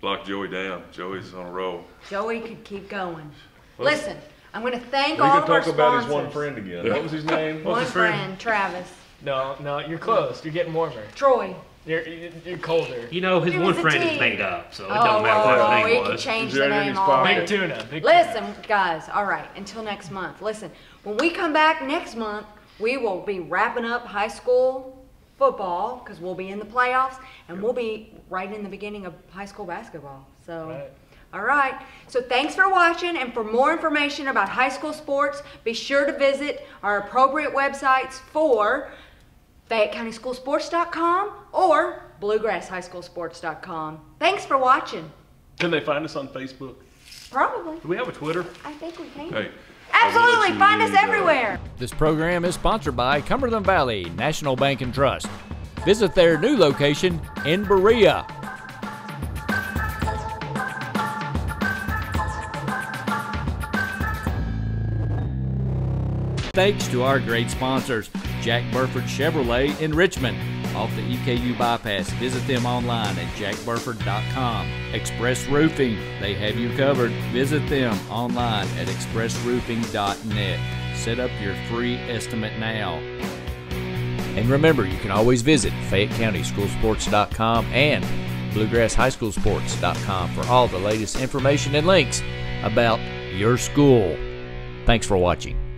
Lock Joey down. Joey's on a roll. Joey could keep going. Listen, I'm going to thank all of our sponsors. We can talk about his one friend again. What was his name? One friend, Travis. No, you're close. You're getting warmer. Troy. You're colder. You know, his one friend is made up, so it don't matter what his name was. He could change the name all Big Tuna. Listen, guys, all right, until next month. Listen, when we come back next month, we will be wrapping up high school football because we'll be in the playoffs, and we'll be right in the beginning of high school basketball. So, all right. So thanks for watching, and for more information about high school sports, be sure to visit our appropriate websites for FayetteCountySchoolSports.com or BluegrassHighSchoolSports.com. Thanks for watching. Can they find us on Facebook? Probably. Do we have a Twitter? I think we can. Hey, absolutely. Find us everywhere. This program is sponsored by Cumberland Valley National Bank and Trust. Visit their new location in Berea. Thanks to our great sponsors, Jack Burford Chevrolet in Richmond, off the EKU bypass. Visit them online at jackburford.com. Express Roofing, they have you covered. Visit them online at expressroofing.net. Set up your free estimate now. And remember, you can always visit FayetteCountySchoolSports.com and BluegrassHighSchoolSports.com for all the latest information and links about your school. Thanks for watching.